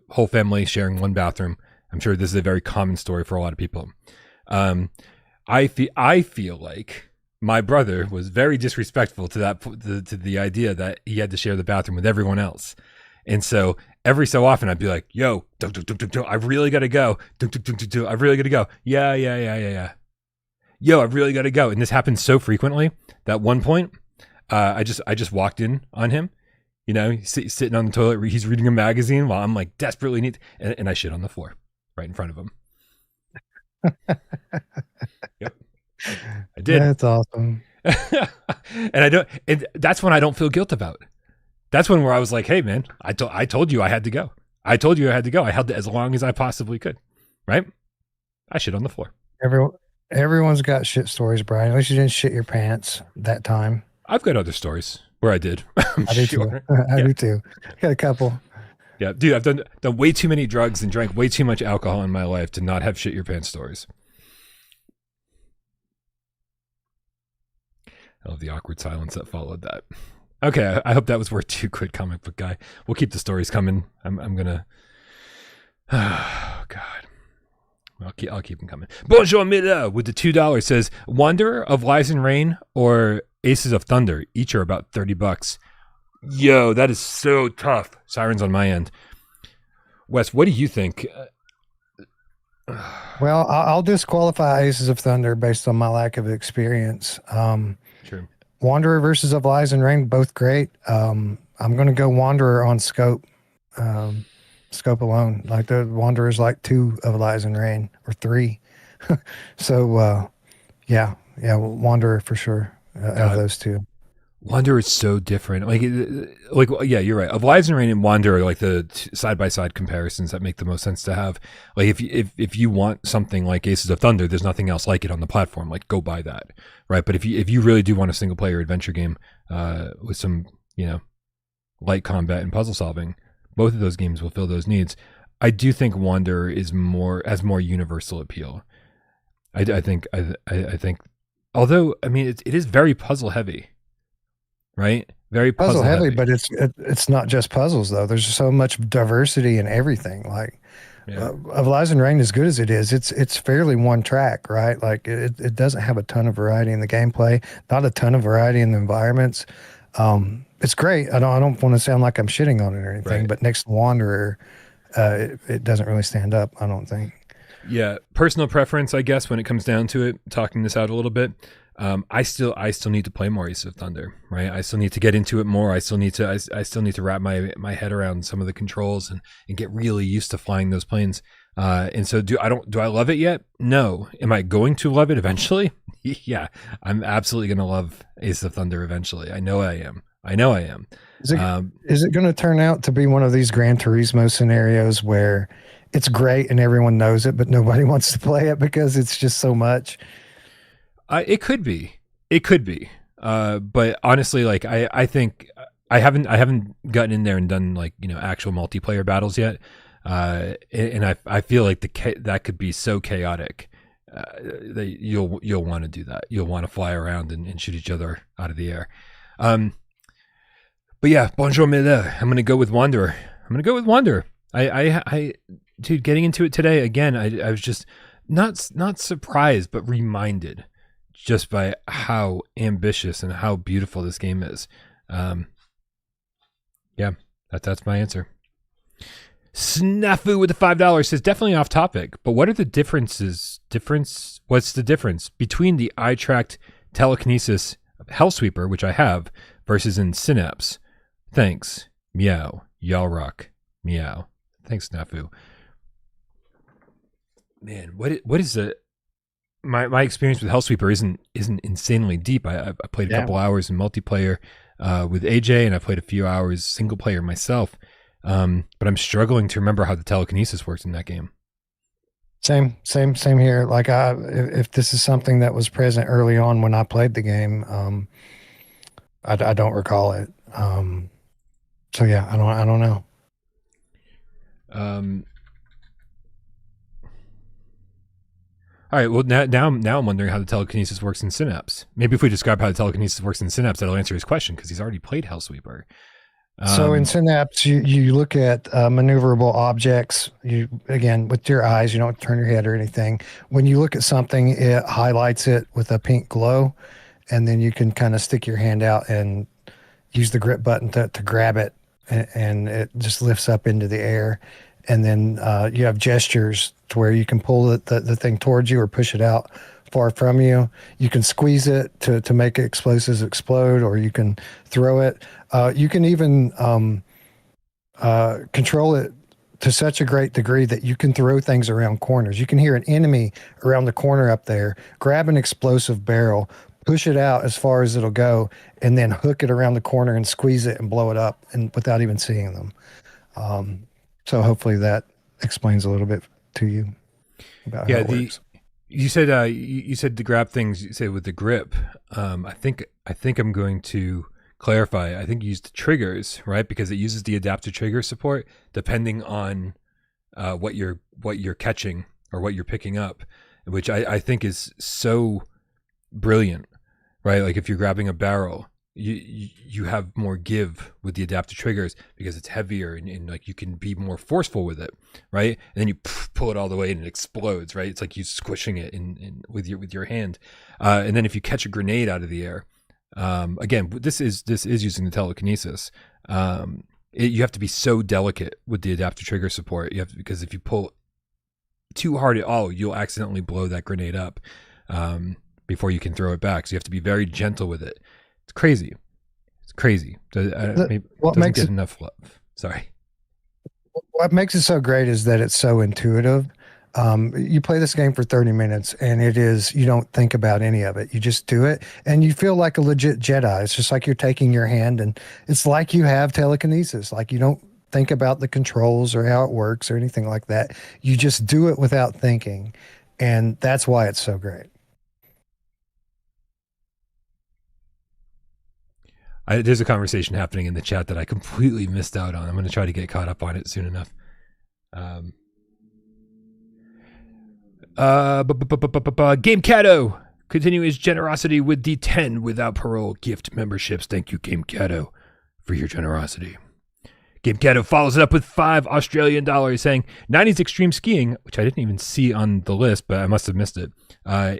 Whole family sharing one bathroom. I'm sure this is a very common story for a lot of people. I feel like my brother was very disrespectful to the idea that he had to share the bathroom with everyone else. And so every so often I'd be like, yo, I really got to go. I really got to go. Yeah. Yo, I really got to go. And this happened so frequently that at one point I just walked in on him, he's sitting on the toilet. He's reading a magazine while I'm like desperately need, and I shit on the floor right in front of him. Yep, I did. That's awesome. And that's when I don't feel guilt about. That's when where I was like, hey man, I told you I had to go. I told you I had to go. I held it as long as I possibly could. Right? I shit on the floor. Everyone's got shit stories, Brian. At least you didn't shit your pants that time. I've got other stories where I did. I do too. I do too. Got a couple. Yeah, dude, I've done way too many drugs and drank way too much alcohol in my life to not have shit your pants stories. I love the awkward silence that followed that. Okay, I hope that was worth $2, Comic Book Guy. We'll keep the stories coming. I'm gonna. Oh God, I'll keep them coming. Bonjour Miller with the $2 says Wanderer of Lies and Rain or Aces of Thunder. Each are about $30. Yo, that is so tough. Sirens on my end. Wes, what do you think? Well, I'll disqualify Aces of Thunder based on my lack of experience. True. Wanderer versus Of Lies and Rain, both great. I'm going to go Wanderer on scope. Scope alone. Like the Wanderer's like 2 Of Lies and Rain or 3. So, yeah, Wanderer for sure out of those 2. Wanderer is so different. Like, yeah, you're right. Of Lies and Rain and Wanderer are like the side-by-side comparisons that make the most sense to have. Like, if you want something like Aces of Thunder, there's nothing else like it on the platform. Like, go buy that, right? But if you really do want a single-player adventure game with some, light combat and puzzle solving, Both of those games will fill those needs. I do think Wanderer has more universal appeal. I think, although I mean it is very puzzle heavy, right? Very Puzzle puzzle heavy, heavy. but it's not just puzzles though. There's so much diversity in everything. Like Yeah. of Lies and Rain, as good as it is, it's fairly one track, right? Like it doesn't have a ton of variety in the gameplay, not a ton of variety in the environments. It's great. I don't want to sound like I'm shitting on it or anything, Right. but next to Wanderer, it doesn't really stand up, I don't think. Yeah, personal preference, I guess, when it comes down to it. Talking this out a little bit, I still need to play more Ace of Thunder, right? I still need to get into it more. I still need to wrap my head around some of the controls and get really used to flying those planes. And so do I love it yet? No. Am I going to love it eventually? Yeah, I'm absolutely going to love Ace of Thunder eventually. I know I am. Is it Um, is it going to turn out to be one of these Gran Turismo scenarios where it's great and everyone knows it, but nobody wants to play it because it's just so much? It could be. It could be. But honestly, like I think I haven't gotten in there and done like actual multiplayer battles yet. And I feel like that could be so chaotic that you'll want to do that. You'll want to fly around and shoot each other out of the air. But yeah, bonjour mille. I'm gonna go with Wanderer. I dude, getting into it today again. I was just not surprised, but reminded just by how ambitious and how beautiful this game is. Yeah, that's my answer. Snafu with the $5 says definitely off topic, but what are the differences? What's the difference between the eye-tracked telekinesis of Hellsweeper, which I have, versus in Synapse? Thanks. Meow. Y'all rock. Meow. Thanks, Snafu. Man, what is the my experience with Hellsweeper isn't insanely deep. I played a couple hours in multiplayer with AJ, and I played a few hours single player myself. But I'm struggling to remember how the telekinesis works in that game. Same here. Like if this is something that was present early on when I played the game, I don't recall it. So yeah, I don't know. All right. Well, now I'm wondering how the telekinesis works in Synapse. Maybe if we describe how the telekinesis works in Synapse, that'll answer his question because he's already played Hellsweeper. So in Synapse, you look at maneuverable objects. You again with your eyes, you don't turn your head or anything. When you look at something, it highlights it with a pink glow, and then you can kind of stick your hand out and use the grip button to grab it, and it just lifts up into the air. And then you have gestures to where you can pull the thing towards you or push it out far from you. You can squeeze it to make explosives explode, or you can throw it. You can even control it to such a great degree that you can throw things around corners. You can hear an enemy around the corner up there, grab an explosive barrel, push it out as far as it'll go, and then hook it around the corner and squeeze it and blow it up and without even seeing them. So hopefully that explains a little bit to you about how it works. You said you said to grab things. You said with the grip. I think I'm going to clarify. I think you used triggers, right? Because it uses the adaptive trigger support depending on what you're catching or what you're picking up, which I think is so brilliant, right? Like if you're grabbing a barrel, you have more give with the adaptive triggers because it's heavier and like you can be more forceful with it, right? And then you pull it all the way and it explodes, right? It's like you squishing it in with your hand. And then if you catch a grenade out of the air, again, this is using the telekinesis. You have to be so delicate with the adaptive trigger support. Because if you pull too hard at all, you'll accidentally blow that grenade up before you can throw it back. So you have to be very gentle with it. It's crazy. It doesn't get enough love. Sorry. What makes it so great is that it's so intuitive. You play this game for 30 minutes and you don't think about any of it. You just do it and you feel like a legit Jedi. It's just like you're taking your hand and it's like you have telekinesis. Like you don't think about the controls or how it works or anything like that. You just do it without thinking. And that's why it's so great. There's a conversation happening in the chat that I completely missed out on. I'm going to try to get caught up on it soon enough. Gamecat continue his generosity with the 10 without parole gift memberships. Thank you, Gamecat, for your generosity. Gamecat follows it up with $5 saying 90s extreme skiing, which I didn't even see on the list, but I must have missed it,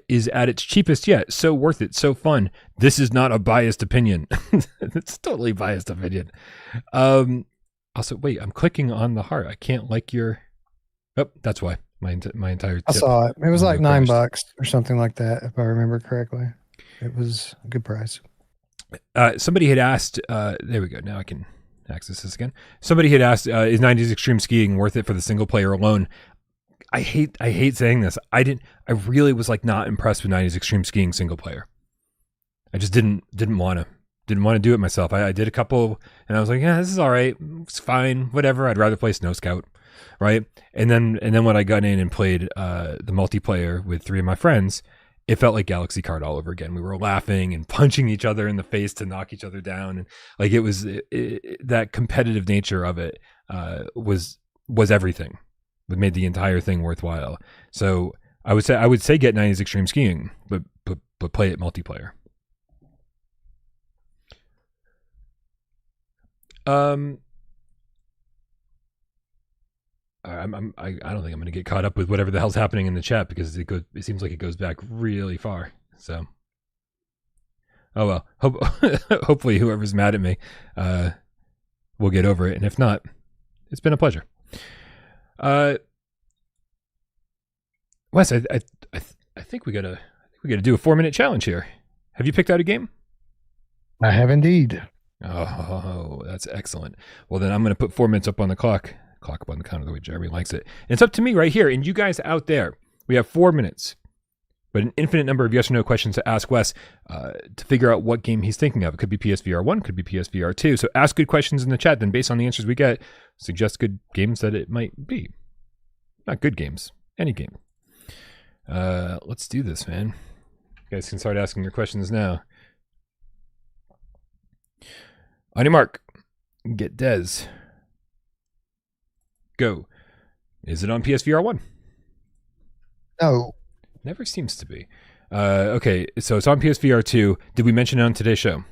is at its cheapest yet. So worth it, so fun. This is not a biased opinion. It's totally biased opinion. Also, wait, I'm clicking on the heart. I can't like your. Oh, that's why my entire. I saw it. It was like $9 or something like that, if I remember correctly. It was a good price. Somebody had asked. There we go. Now I can access this again. Somebody had asked, "Is 90s extreme skiing worth it for the single player alone?" I hate saying this. I really was like not impressed with 90s extreme skiing single player. I just didn't want to do it myself. I did a couple, and I was like, yeah, this is all right. It's fine, whatever. I'd rather play Snow Scout, right? And then when I got in and played the multiplayer with 3 of my friends, it felt like Galaxy Card all over again. We were laughing and punching each other in the face to knock each other down, and like it was that competitive nature of it was everything. It made the entire thing worthwhile. So I would say get 90s extreme skiing, but play it multiplayer. I don't think I'm going to get caught up with whatever the hell's happening in the chat because it seems like it goes back really far. So, oh well. Hopefully, whoever's mad at me will get over it, and if not, it's been a pleasure. Wes, I think we gotta do a 4-minute challenge here. Have you picked out a game? I have indeed. Oh, that's excellent. Well, then I'm going to put 4 minutes up on the clock up on the counter the way Jeremy likes it. And it's up to me right here. And you guys out there, we have 4 minutes, but an infinite number of yes or no questions to ask Wes to figure out what game he's thinking of. It could be PSVR1, could be PSVR2. So ask good questions in the chat. Then based on the answers we get, suggest good games that it might be. Not good games, any game. Let's do this, man. You guys can start asking your questions now. On your mark, get Dez. Go. Is it on PSVR 1? No. Never seems to be. Okay, so it's on PSVR 2. Did we mention it on today's show?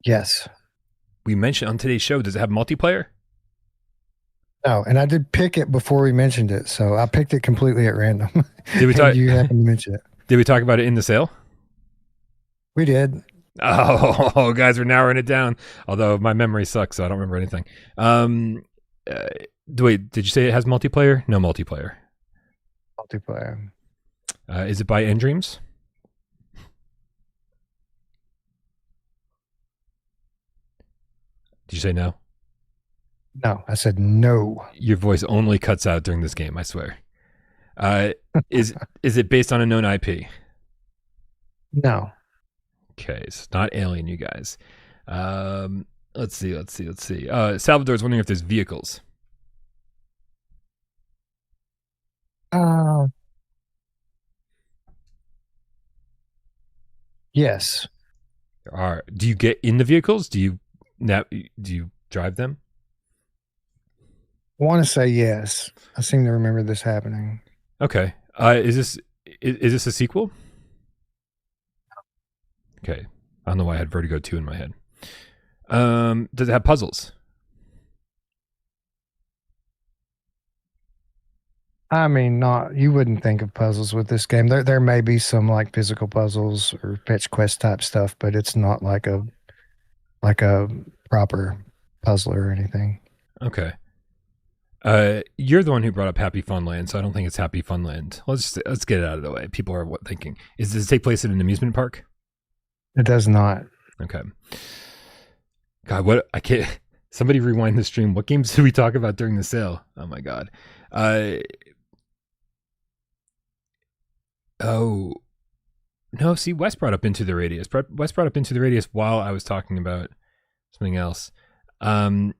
Yes. We mentioned on today's show. Does it have multiplayer? No, and I did pick it before we mentioned it, so I picked it completely at random. Did we talk? You happened to mention it. Did we talk about it in the sale? We did. Oh, guys, we're narrowing it down. Although my memory sucks, so I don't remember anything. Wait, did you say it has multiplayer? No multiplayer. Multiplayer. Is it by Endreams? Did you say no? No, I said no. Your voice only cuts out during this game, I swear. Is it based on a known IP? No. Okay, it's not Alien, you guys. Let's see. Salvador's wondering if there's vehicles. Yes. There are. Do you get in the vehicles? Do you drive them? I want to say yes. I seem to remember this happening. Okay. Is this a sequel? Okay. I don't know why I had Vertigo 2 in my head. Does it have puzzles? I mean, you wouldn't think of puzzles with this game. There may be some like physical puzzles or fetch quest type stuff, but it's not like a proper puzzle or anything. Okay. You're the one who brought up Happy Funland, so I don't think it's Happy Funland. Let's get it out of the way. People are thinking. Does it take place at an amusement park? It does not. Okay. God, what I can't. Somebody rewind the stream. What games did we talk about during the sale? Oh my God. Oh no. See, Wes brought up Into the Radius. Wes brought up Into the Radius while I was talking about something else. Is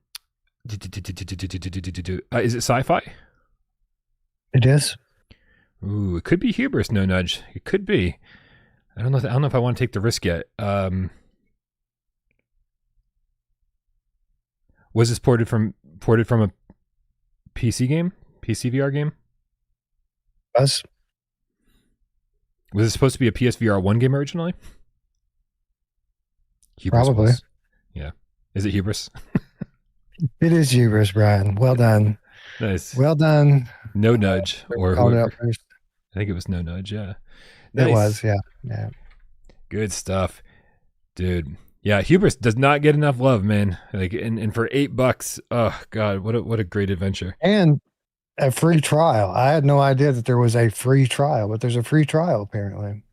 it sci-fi? It is. Ooh, it could be Hubris. No nudge. It could be. I don't know if I want to take the risk yet. Was this ported from a PC game, PSVR game? Us. Was it supposed to be a PSVR1 game originally? Hubris Probably. was. Yeah. Is it Hubris? It is Hubris, Brian. Well done. Nice. Well done. No Nudge or Called it whoever. out first. I think it was No Nudge. Yeah. It was, yeah. Yeah. Good stuff, dude. Yeah, Hubris does not get enough love, man. Like, and for $8, oh god, what a great adventure. And a free trial. I had no idea that there was a free trial, but there's a free trial apparently.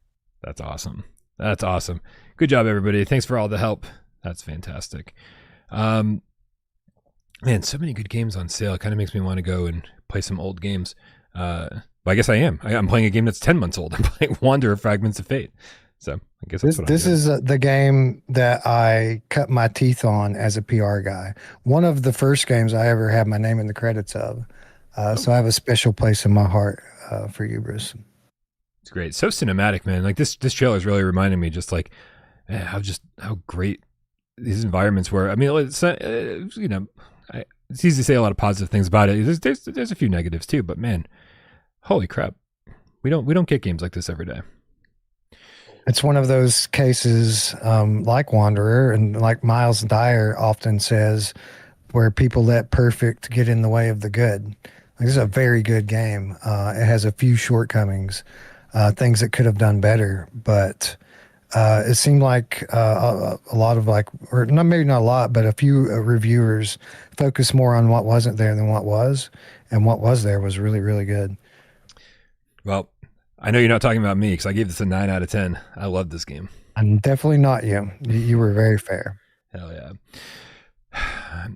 That's awesome. That's awesome. Good job, everybody. Thanks for all the help. That's fantastic. Man, so many good games on sale. It kind of makes me want to go and play some old games. But I guess I am. I'm playing a game that's 10 months old. I'm playing Wanderer Fragments of Fate. So I guess that's This is the game that I cut my teeth on as a PR guy. One of the first games I ever had my name in the credits of. So I have a special place in my heart for you, Bruce. It's great. So cinematic, man. Like this trailer is really reminding me just like how great these environments were. I mean, it's it's easy to say a lot of positive things about it. There's a few negatives too, but man, holy crap. We don't get games like this every day. It's one of those cases like Wanderer and like Miles Dyer often says, where people let perfect get in the way of the good. Like, this is a very good game. It has a few shortcomings, things that could have done better, but it seemed like a lot of or not, maybe not a lot, but a few reviewers focused more on what wasn't there than what was, and what was there was really, really good. Well, I know you're not talking about me because I gave this a 9 out of 10. I love this game. I'm definitely not you. You were very fair. Hell yeah.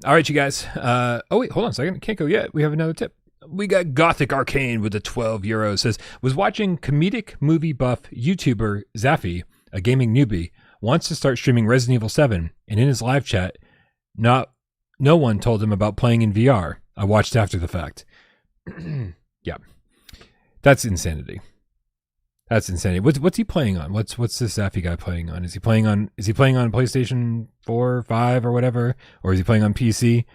All right, you guys. Oh, wait, hold on a second. Can't go yet. We have another tip. We got Gothic Arcane with the 12 euros. Says, was watching comedic movie buff YouTuber Zaffy, a gaming newbie, wants to start streaming Resident Evil 7, and in his live chat, no one told him about playing in VR. I watched after the fact. Yeah. That's insanity. That's insanity. What's he playing on? What's this Zaffy guy playing on? Is he playing on PlayStation 4 or 5 or whatever? Or is he playing on PC?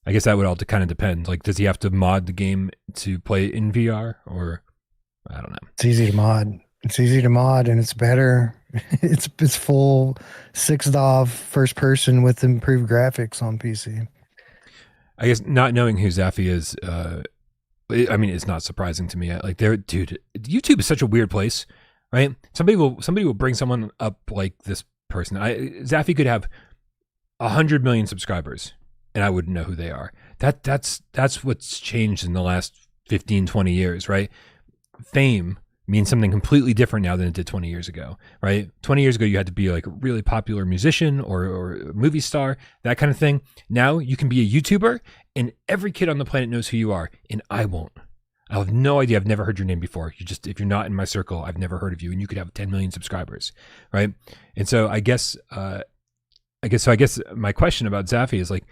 I guess that would all kind of depend. Like, does he have to mod the game to play it in VR? Or I don't know. It's easy to mod. It's easy to mod, and it's better. It's full 6DOF first person with improved graphics on PC. I guess not knowing who Zaffy is, I mean, it's not surprising to me. Like, dude, YouTube is such a weird place, right? Somebody will bring someone up like this person. Zaffy could have 100 million subscribers, and I wouldn't know who they are. That's what's changed in the last 15, 20 years, right? Fame means something completely different now than it did 20 years ago, right? 20 years ago, you had to be like a really popular musician or a movie star, that kind of thing. Now you can be a YouTuber and every kid on the planet knows who you are, and I won't. I have no idea. I've never heard your name before. If you're not in my circle, I've never heard of you, and you could have 10 million subscribers, right? And so I guess my question about Zaffy is like,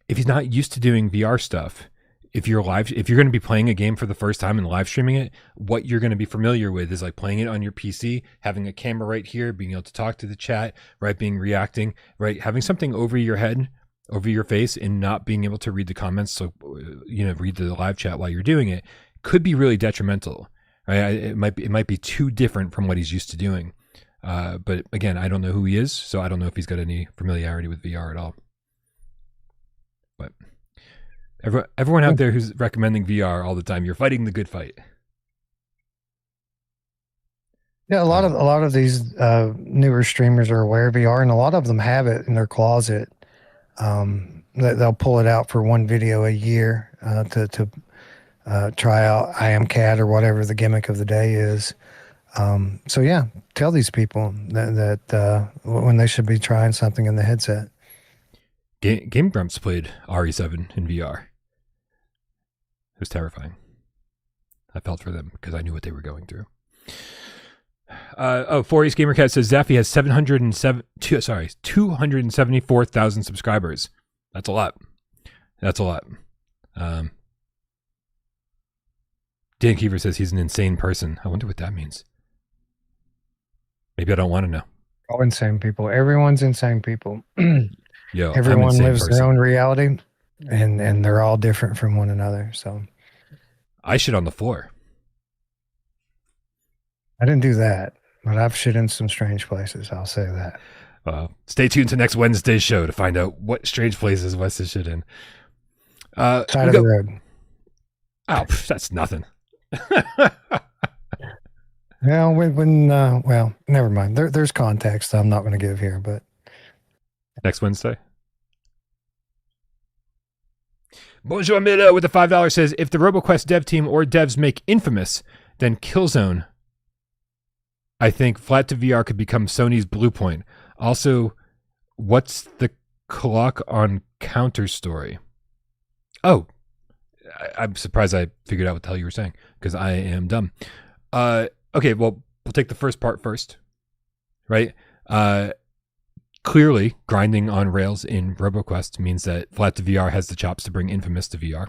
if he's not used to doing VR stuff, if you're going to be playing a game for the first time and live streaming it, what you're going to be familiar with is like playing it on your PC, having a camera right here, being able to talk to the chat, right? Reacting, right? Having something over your head, over your face, and not being able to read the comments. So, read the live chat while you're doing it could be really detrimental, right? It might be too different from what he's used to doing. But again, I don't know who he is, so I don't know if he's got any familiarity with VR at all. But everyone out there who's recommending VR all the time, you're fighting the good fight. Yeah, a lot of these newer streamers are aware of VR, and a lot of them have it in their closet. They'll pull it out for one video a year to try out I Am Cat or whatever the gimmick of the day is. So yeah, tell these people that when they should be trying something in the headset. Game Grumps played RE7 in VR. It was terrifying. I felt for them because I knew what they were going through. 4Ace Gamercat says Zaffy has 274,000 subscribers. That's a lot. Dan Kiefer says he's an insane person. I wonder what that means. Maybe I don't want to know. All insane people. Everyone's insane people. Yo, I'm Everyone insane lives their person. own reality, and they're all different from one another. So I shit on the floor. I didn't do that, but I've shit in some strange places. I'll say that. Stay tuned to next Wednesday's show to find out what strange places Wes has shit in. Side We of go. the road. Oh, that's nothing. Well, well, never mind. There's context I'm not going to give here, but Next Wednesday. Bonjour Miller with the $5 says, if the RoboQuest dev team or devs make Infamous, then Killzone, I think Flat to VR could become Sony's Bluepoint. Also, what's the clock on Counter Story? Oh, I'm surprised I figured out what the hell you were saying, because I am dumb. Okay, well, we'll take the first part first, right? Clearly, grinding on rails in RoboQuest means that Flat to VR has the chops to bring Infamous to VR,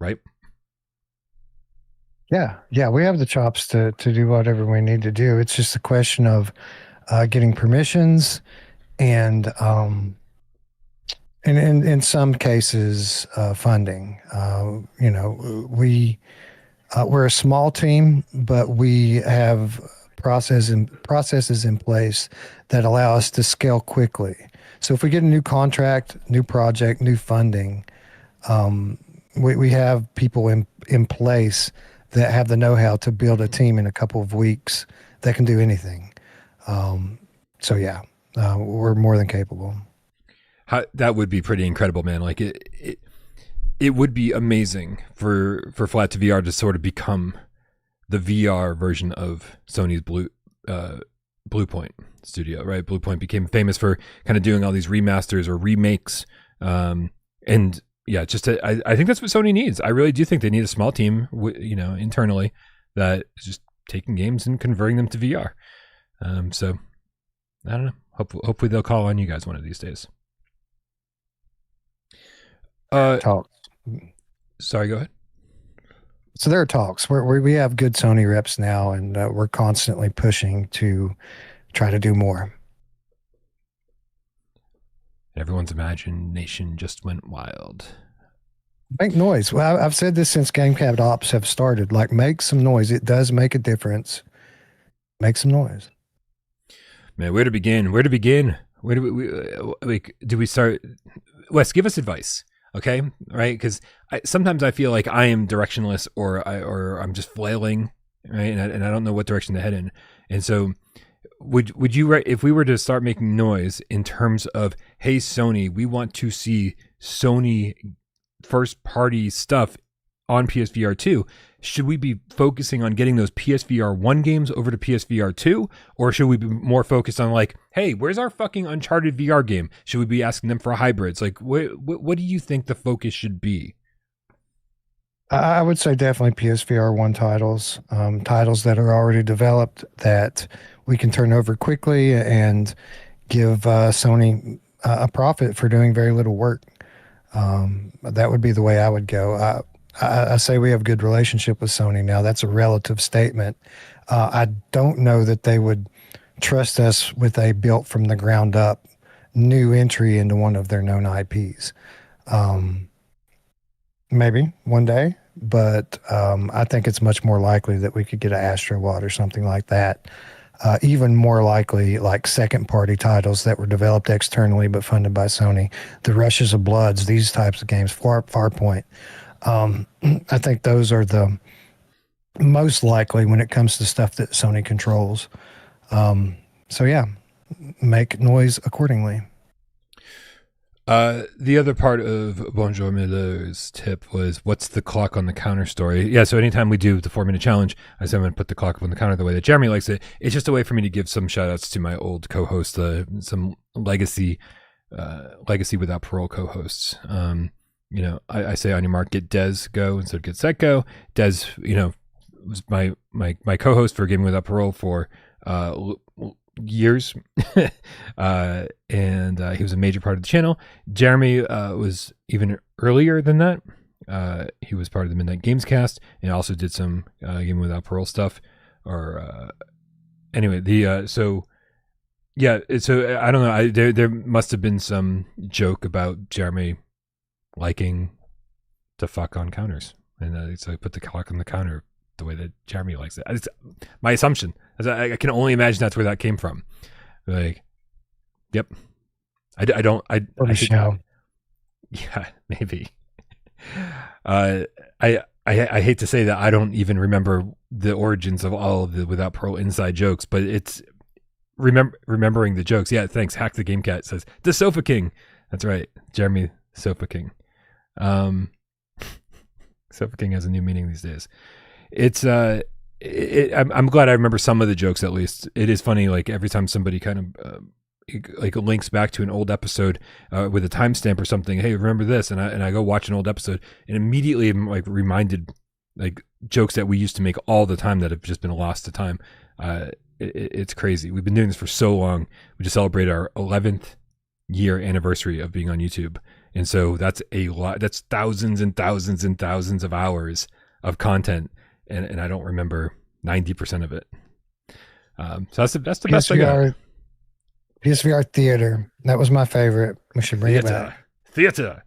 right? yeah, we have the chops to do whatever we need to do. It's just a question of getting permissions and in some cases funding. We're a small team, but we have processes in place that allow us to scale quickly. So if we get a new contract, new project, new funding, we have people in place that have the know-how to build a team in a couple of weeks that can do anything. So yeah, we're more than capable. That would be pretty incredible, man. Like it would be amazing for Flat to VR to sort of become the VR version of Sony's Bluepoint studio, right? Bluepoint became famous for kind of doing all these remasters or remakes, and yeah, I think that's what Sony needs. I really do think they need a small team, internally, that is just taking games and converting them to VR. So I don't know. Hopefully they'll call on you guys one of these days. Talks. Sorry, go ahead. So there are talks. We have good Sony reps now, and we're constantly pushing to try to do more. Everyone's imagination just went wild. Make noise. Well, I've said this since Gamecat Ops have started. Like, make some noise. It does make a difference. Make some noise. Man, where to begin? Where do we start? Wes, give us advice, okay? Right? Because sometimes I feel like I am directionless, or I'm just flailing, right? And I don't know what direction to head in. And so, would you, if we were to start making noise in terms of, hey Sony, we want to see Sony first party stuff on PSVR2, should we be focusing on getting those PSVR1 games over to PSVR2, or should we be more focused on, like, hey, where's our fucking Uncharted VR game? Should we be asking them for hybrids? Like, what do you think the focus should be? I would say definitely PSVR1 titles, titles that are already developed that we can turn over quickly and give Sony a profit for doing very little work. That would be the way I would go. I say we have a good relationship with Sony now. That's a relative statement. I don't know that they would trust us with a built from the ground up new entry into one of their known IPs. Maybe one day, but I think it's much more likely that we could get an Astrobot or something like that. Even more likely, like second party titles that were developed externally but funded by Sony. The Rushes of Bloods, these types of games, Farpoint. I think those are the most likely when it comes to stuff that Sony controls. So yeah, make noise accordingly. The other part of Bonjour Miller's tip was, what's the clock on the counter story? Yeah, so anytime we do the 4-minute challenge, I say I'm going to put the clock up on the counter the way that Jeremy likes it. It's just a way for me to give some shout outs to my old co-host, some legacy without parole co-hosts. I say on your mark, get Des, go, instead of get set, go. Des, was my co-host for Gaming Without Parole for years, and he was a major part of the channel. Jeremy was even earlier than that. He was part of the Midnight Gamescast and also did some Gaming Without Parole stuff. Anyway, so Yeah, so I don't know. There must have been some joke about Jeremy liking to fuck on counters, and so I put the clock on the counter the way that Jeremy likes it. It's my assumption. I can only imagine that's where that came from. Like, yep. I don't. For the show. Yeah, maybe. Uh, I hate to say that I don't even remember the origins of all of the Without Parole inside jokes, but it's remembering the jokes. Yeah, thanks. Hack the Game Cat says the Sofa King. That's right, Jeremy Sofa King. Sofa King has a new meaning these days. It's I'm glad I remember some of the jokes at least. It is funny, like every time somebody kind of like links back to an old episode with a timestamp or something. Hey, remember this? And I go watch an old episode, and immediately I'm like reminded like jokes that we used to make all the time that have just been lost to time. It's crazy. We've been doing this for so long. We just celebrated our 11th year anniversary of being on YouTube, and so that's a lot. That's thousands and thousands and thousands of hours of content, and I don't remember 90% of it. So that's the best I got. PSVR Theater. That was my favorite. We should bring it back. Theater.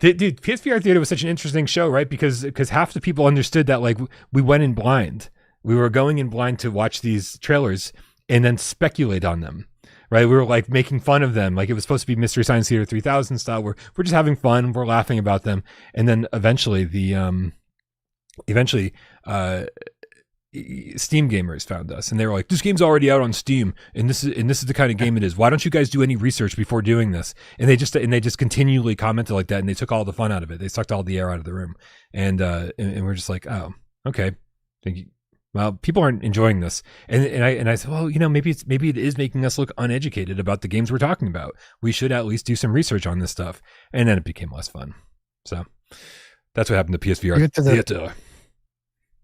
Dude, PSVR Theater was such an interesting show, right? Because half the people understood that like we went in blind. We were going in blind to watch these trailers and then speculate on them, right? We were like making fun of them. Like it was supposed to be Mystery Science Theater 3000 style. We're just having fun. We're laughing about them. And then eventually Steam gamers found us, and they were like, "This game's already out on Steam, and this is the kind of game it is. Why don't you guys do any research before doing this?" And they just continually commented like that, and they took all the fun out of it. They sucked all the air out of the room, and we're just like, "Oh, okay." Well, people aren't enjoying this, and I said, well, maybe it is making us look uneducated about the games we're talking about. We should at least do some research on this stuff, and then it became less fun. So that's what happened to PSVR Theater.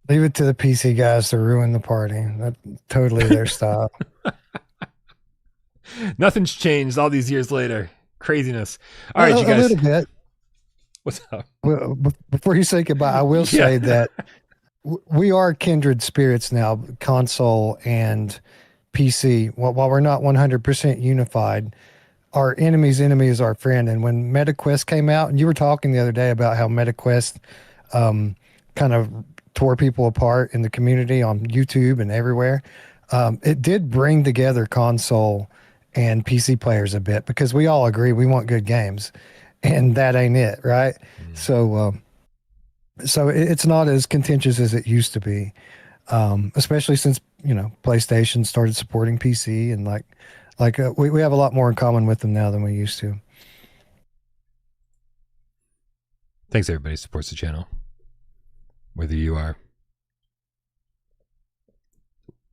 Leave it to the PC guys to ruin the party. That's totally their style. Nothing's changed all these years later. Craziness. All right, you guys. A little bit. What's up? Well, before you say goodbye, I will say that we are kindred spirits now, console and PC. While we're not 100% unified, our enemy's enemy is our friend. And when MetaQuest came out, and you were talking the other day about how MetaQuest kind of tore people apart in the community on YouTube and everywhere. It did bring together console and PC players a bit because we all agree we want good games, and that ain't it, right? So it's not as contentious as it used to be, especially since PlayStation started supporting PC, and we have a lot more in common with them now than we used to. Thanks everybody who supports the channel. Whether you are,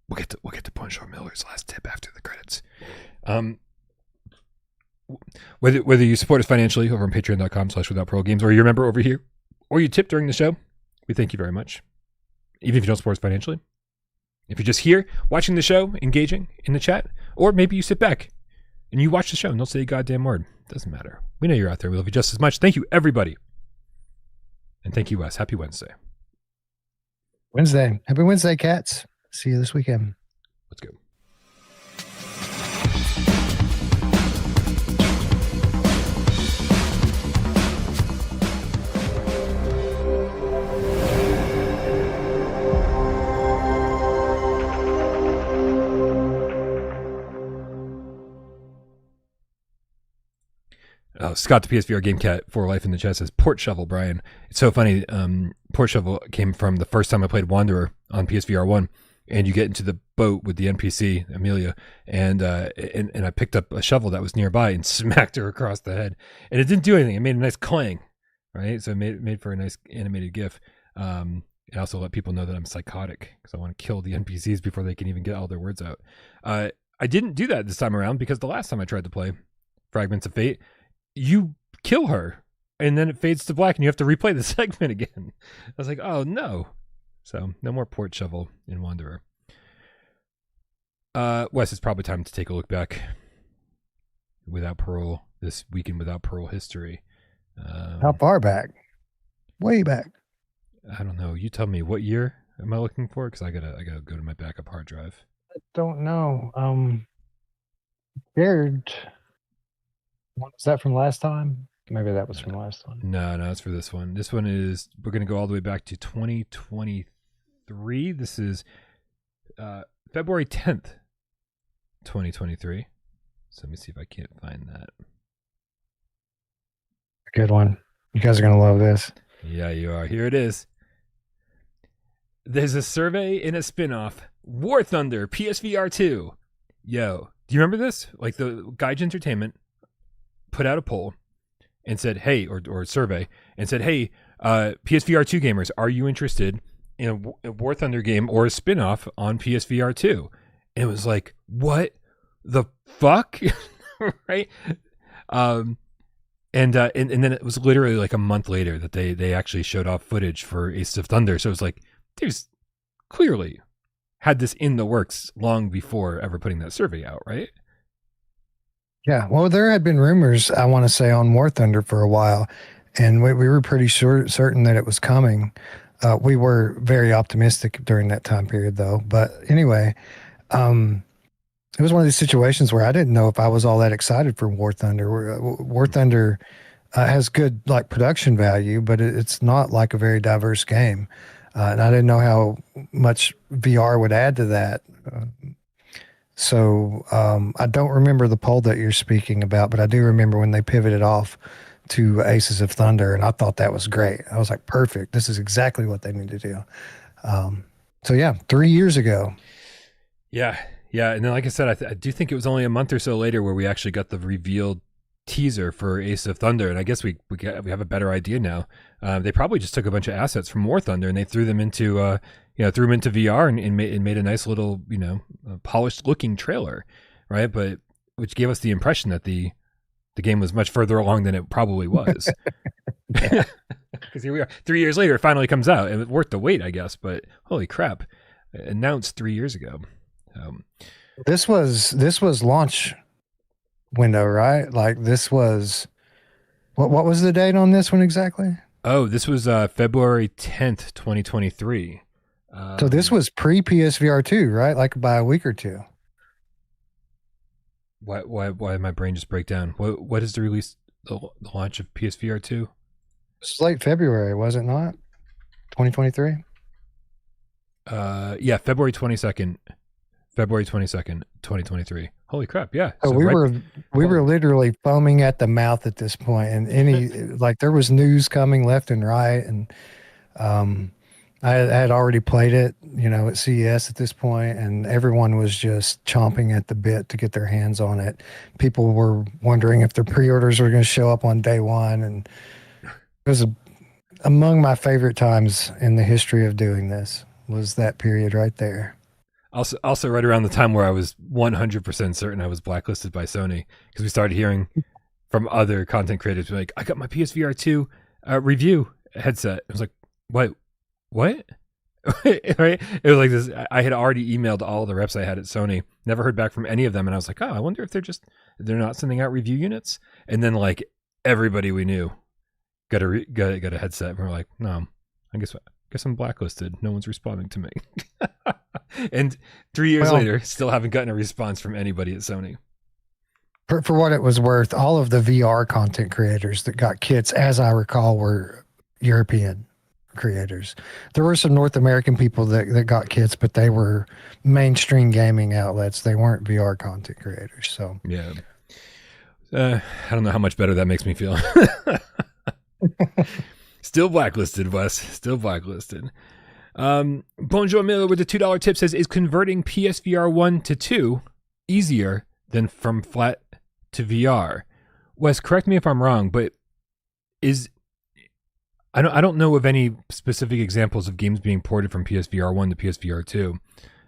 we'll get to Bonjour Miller's last tip after the credits. Whether you support us financially over on patreon.com/withoutparolegames, or you're a member over here, or you tip during the show, we thank you very much. Even if you don't support us financially, if you're just here watching the show, engaging in the chat, or maybe you sit back and you watch the show and don't say a goddamn word, doesn't matter. We know you're out there. We love you just as much. Thank you everybody, and thank you Wes. Happy Wednesday. Happy Wednesday, cats. See you this weekend. Let's go. Scott, the PSVR Gamecat for Life in the chat says, Port Shovel, Brian. It's so funny. Port Shovel came from the first time I played Wanderer on PSVR 1, and you get into the boat with the NPC, Amelia, and I picked up a shovel that was nearby and smacked her across the head. And it didn't do anything. It made a nice clang, right? So it made for a nice animated GIF. It also let people know that I'm psychotic because I want to kill the NPCs before they can even get all their words out. I didn't do that this time around because the last time I tried to play Fragments of Fate, you kill her and then it fades to black and you have to replay the segment again. I was like, oh no. So no more Port Shovel in Wanderer. Wes, it's probably time to take a look back. Without Parole, this weekend Without Parole history. How far back? Way back. I don't know. You tell me, what year am I looking for? Because I gotta go to my backup hard drive. I don't know. Scared. What was that from last time? Maybe that was from last time. No, no, it's for this one. This one is, we're going to go all the way back to 2023. This is February 10th, 2023. So let me see if I can't find that. Good one. You guys are going to love this. Yeah, you are. Here it is. There's a survey in a spinoff, War Thunder PSVR2. Yo, do you remember this? Like the Gaijin Entertainment put out a poll and said, hey, or survey, and said, hey, PSVR2 gamers, are you interested in a War Thunder game or a spinoff on PSVR2? And it was like, what the fuck? Right? And then it was literally like a month later that they actually showed off footage for Ace of Thunder. So it was like, there's clearly had this in the works long before ever putting that survey out, right? Yeah. Well, there had been rumors, I want to say, on War Thunder for a while, and we were pretty certain that it was coming. We were very optimistic during that time period, though. But anyway, it was one of these situations where I didn't know if I was all that excited for War Thunder. War Thunder has good like production value, but it's not like a very diverse game, and I didn't know how much VR would add to that. So I don't remember the poll that you're speaking about, but I do remember when they pivoted off to Aces of Thunder, and I thought that was great. I was like, perfect. This is exactly what they need to do. So yeah, 3 years ago. Yeah, yeah. And then, like I said, I do think it was only a month or so later where we actually got the revealed teaser for Ace of Thunder, and I guess we have a better idea now. They probably just took a bunch of assets from War Thunder and they threw them into threw them into VR and made a nice little polished looking trailer, right? But which gave us the impression that the game was much further along than it probably was. Because here we are, 3 years later, it finally comes out, and it's worth the wait, I guess. But holy crap, announced 3 years ago. This was launch window, right? Like this was what was the date on this one exactly? Oh, this was February 10th, 2023. So this was pre PSVR2, right? Like by a week or two. Why my brain just break down? What is the release, the launch of PSVR2? This was late February, was it not? 2023. Yeah, February 22nd, 2023. Holy crap! Yeah. So we were literally foaming at the mouth at this point, and like there was news coming left and right, and I had already played it, at CES at this point, and everyone was just chomping at the bit to get their hands on it. People were wondering if their pre-orders were going to show up on day one, and it was among my favorite times in the history of doing this was that period right there. Also right around the time where I was 100% certain I was blacklisted by Sony, because we started hearing from other content creators like, I got my PSVR2 review headset. I was like, what? Right? It was like this. I had already emailed all the reps I had at Sony, never heard back from any of them, and I was like, oh, I wonder if they're not sending out review units. And then like everybody we knew got a headset, and we're like, no, I guess I'm blacklisted. No one's responding to me. And 3 years later, still haven't gotten a response from anybody at Sony. For what it was worth, all of the VR content creators that got kits, as I recall, were European creators. There were some North American people that got kits, but they were mainstream gaming outlets. They weren't VR content creators. So yeah, I don't know how much better that makes me feel. Still blacklisted, Wes. Still blacklisted. Bonjour Miller with the $2 tip says, is converting PSVR 1 to 2 easier than from flat to VR? Wes, correct me if I'm wrong, but I don't know of any specific examples of games being ported from PSVR 1 to PSVR 2.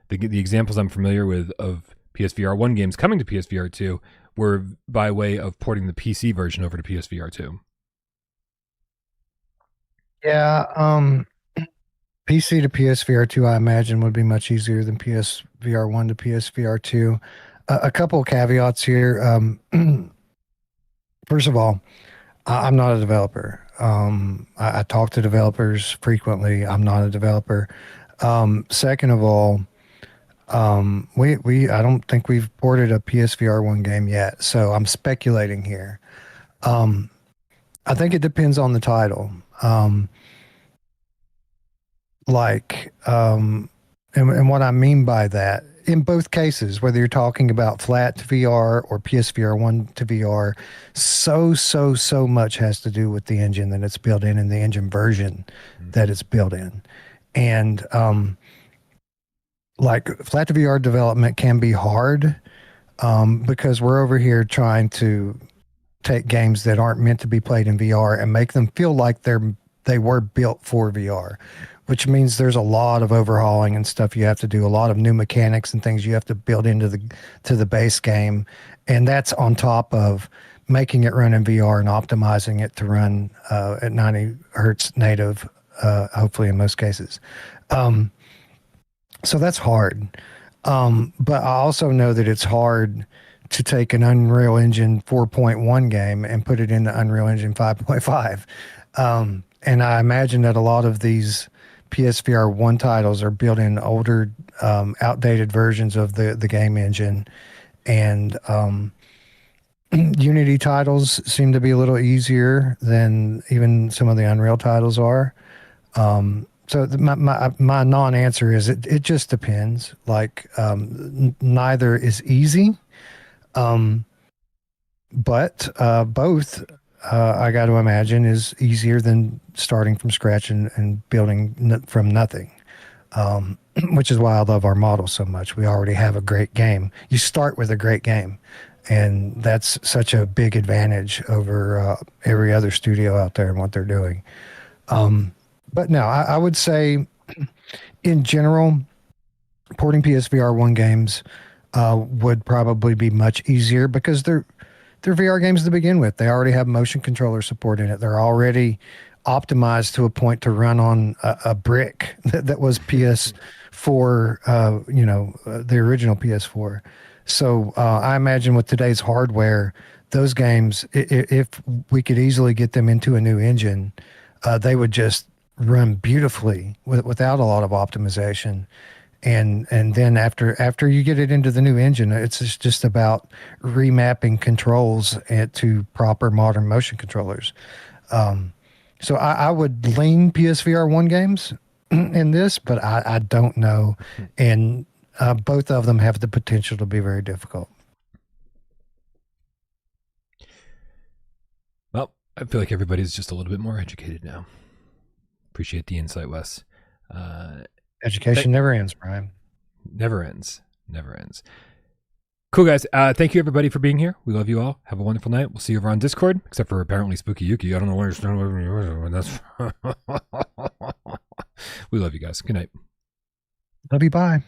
The examples I'm familiar with of PSVR 1 games coming to PSVR 2 were by way of porting the PC version over to PSVR 2. Yeah, PC to PSVR 2, I imagine, would be much easier than PSVR 1 to PSVR 2. A couple of caveats here. First of all, I'm not a developer. I talk to developers frequently. I'm not a developer. Second of all, I don't think we've ported a PSVR1 game yet, so I'm speculating here. Um, I think it depends on the title. Like, and what I mean by that, in both cases, whether you're talking about flat to VR or PSVR1 to VR, so much has to do with the engine that it's built in and the engine version that it's built in. And like flat to VR development can be hard because we're over here trying to take games that aren't meant to be played in VR and make them feel like they were built for VR, which means there's a lot of overhauling and stuff you have to do, a lot of new mechanics and things you have to build into the base game, and that's on top of making it run in VR and optimizing it to run at 90 hertz native, hopefully in most cases. So that's hard. But I also know that it's hard to take an Unreal Engine 4.1 game and put it into Unreal Engine 5.5. And I imagine that a lot of these PSVR 1 titles are built in older, outdated versions of the game engine. And Unity titles seem to be a little easier than even some of the Unreal titles are. So my non-answer is it just depends. Like neither is easy, but both I got to imagine is easier than starting from scratch and building from nothing. Which is why I love our model so much. We already have a great game. You start with a great game, and that's such a big advantage over every other studio out there and what they're doing. But no, I would say in general, porting PSVR 1 games would probably be much easier because they're VR games to begin with. They already have motion controller support in it. They're already optimized to a point to run on a brick that was PS4, the original PS4. So I imagine with today's hardware, those games, if we could easily get them into a new engine, they would just run beautifully without a lot of optimization. And then after you get it into the new engine, it's just about remapping controls to proper modern motion controllers. So I would lean PSVR 1 games in this, but I don't know. And both of them have the potential to be very difficult. Well, I feel like everybody's just a little bit more educated now. Appreciate the insight, Wes. Education never ends, Brian. Never ends. Never ends. Cool, guys. Thank you, everybody, for being here. We love you all. Have a wonderful night. We'll see you over on Discord, except for apparently Spooky Yuki. I don't know where that's. We love you guys. Good night. Love you. Bye.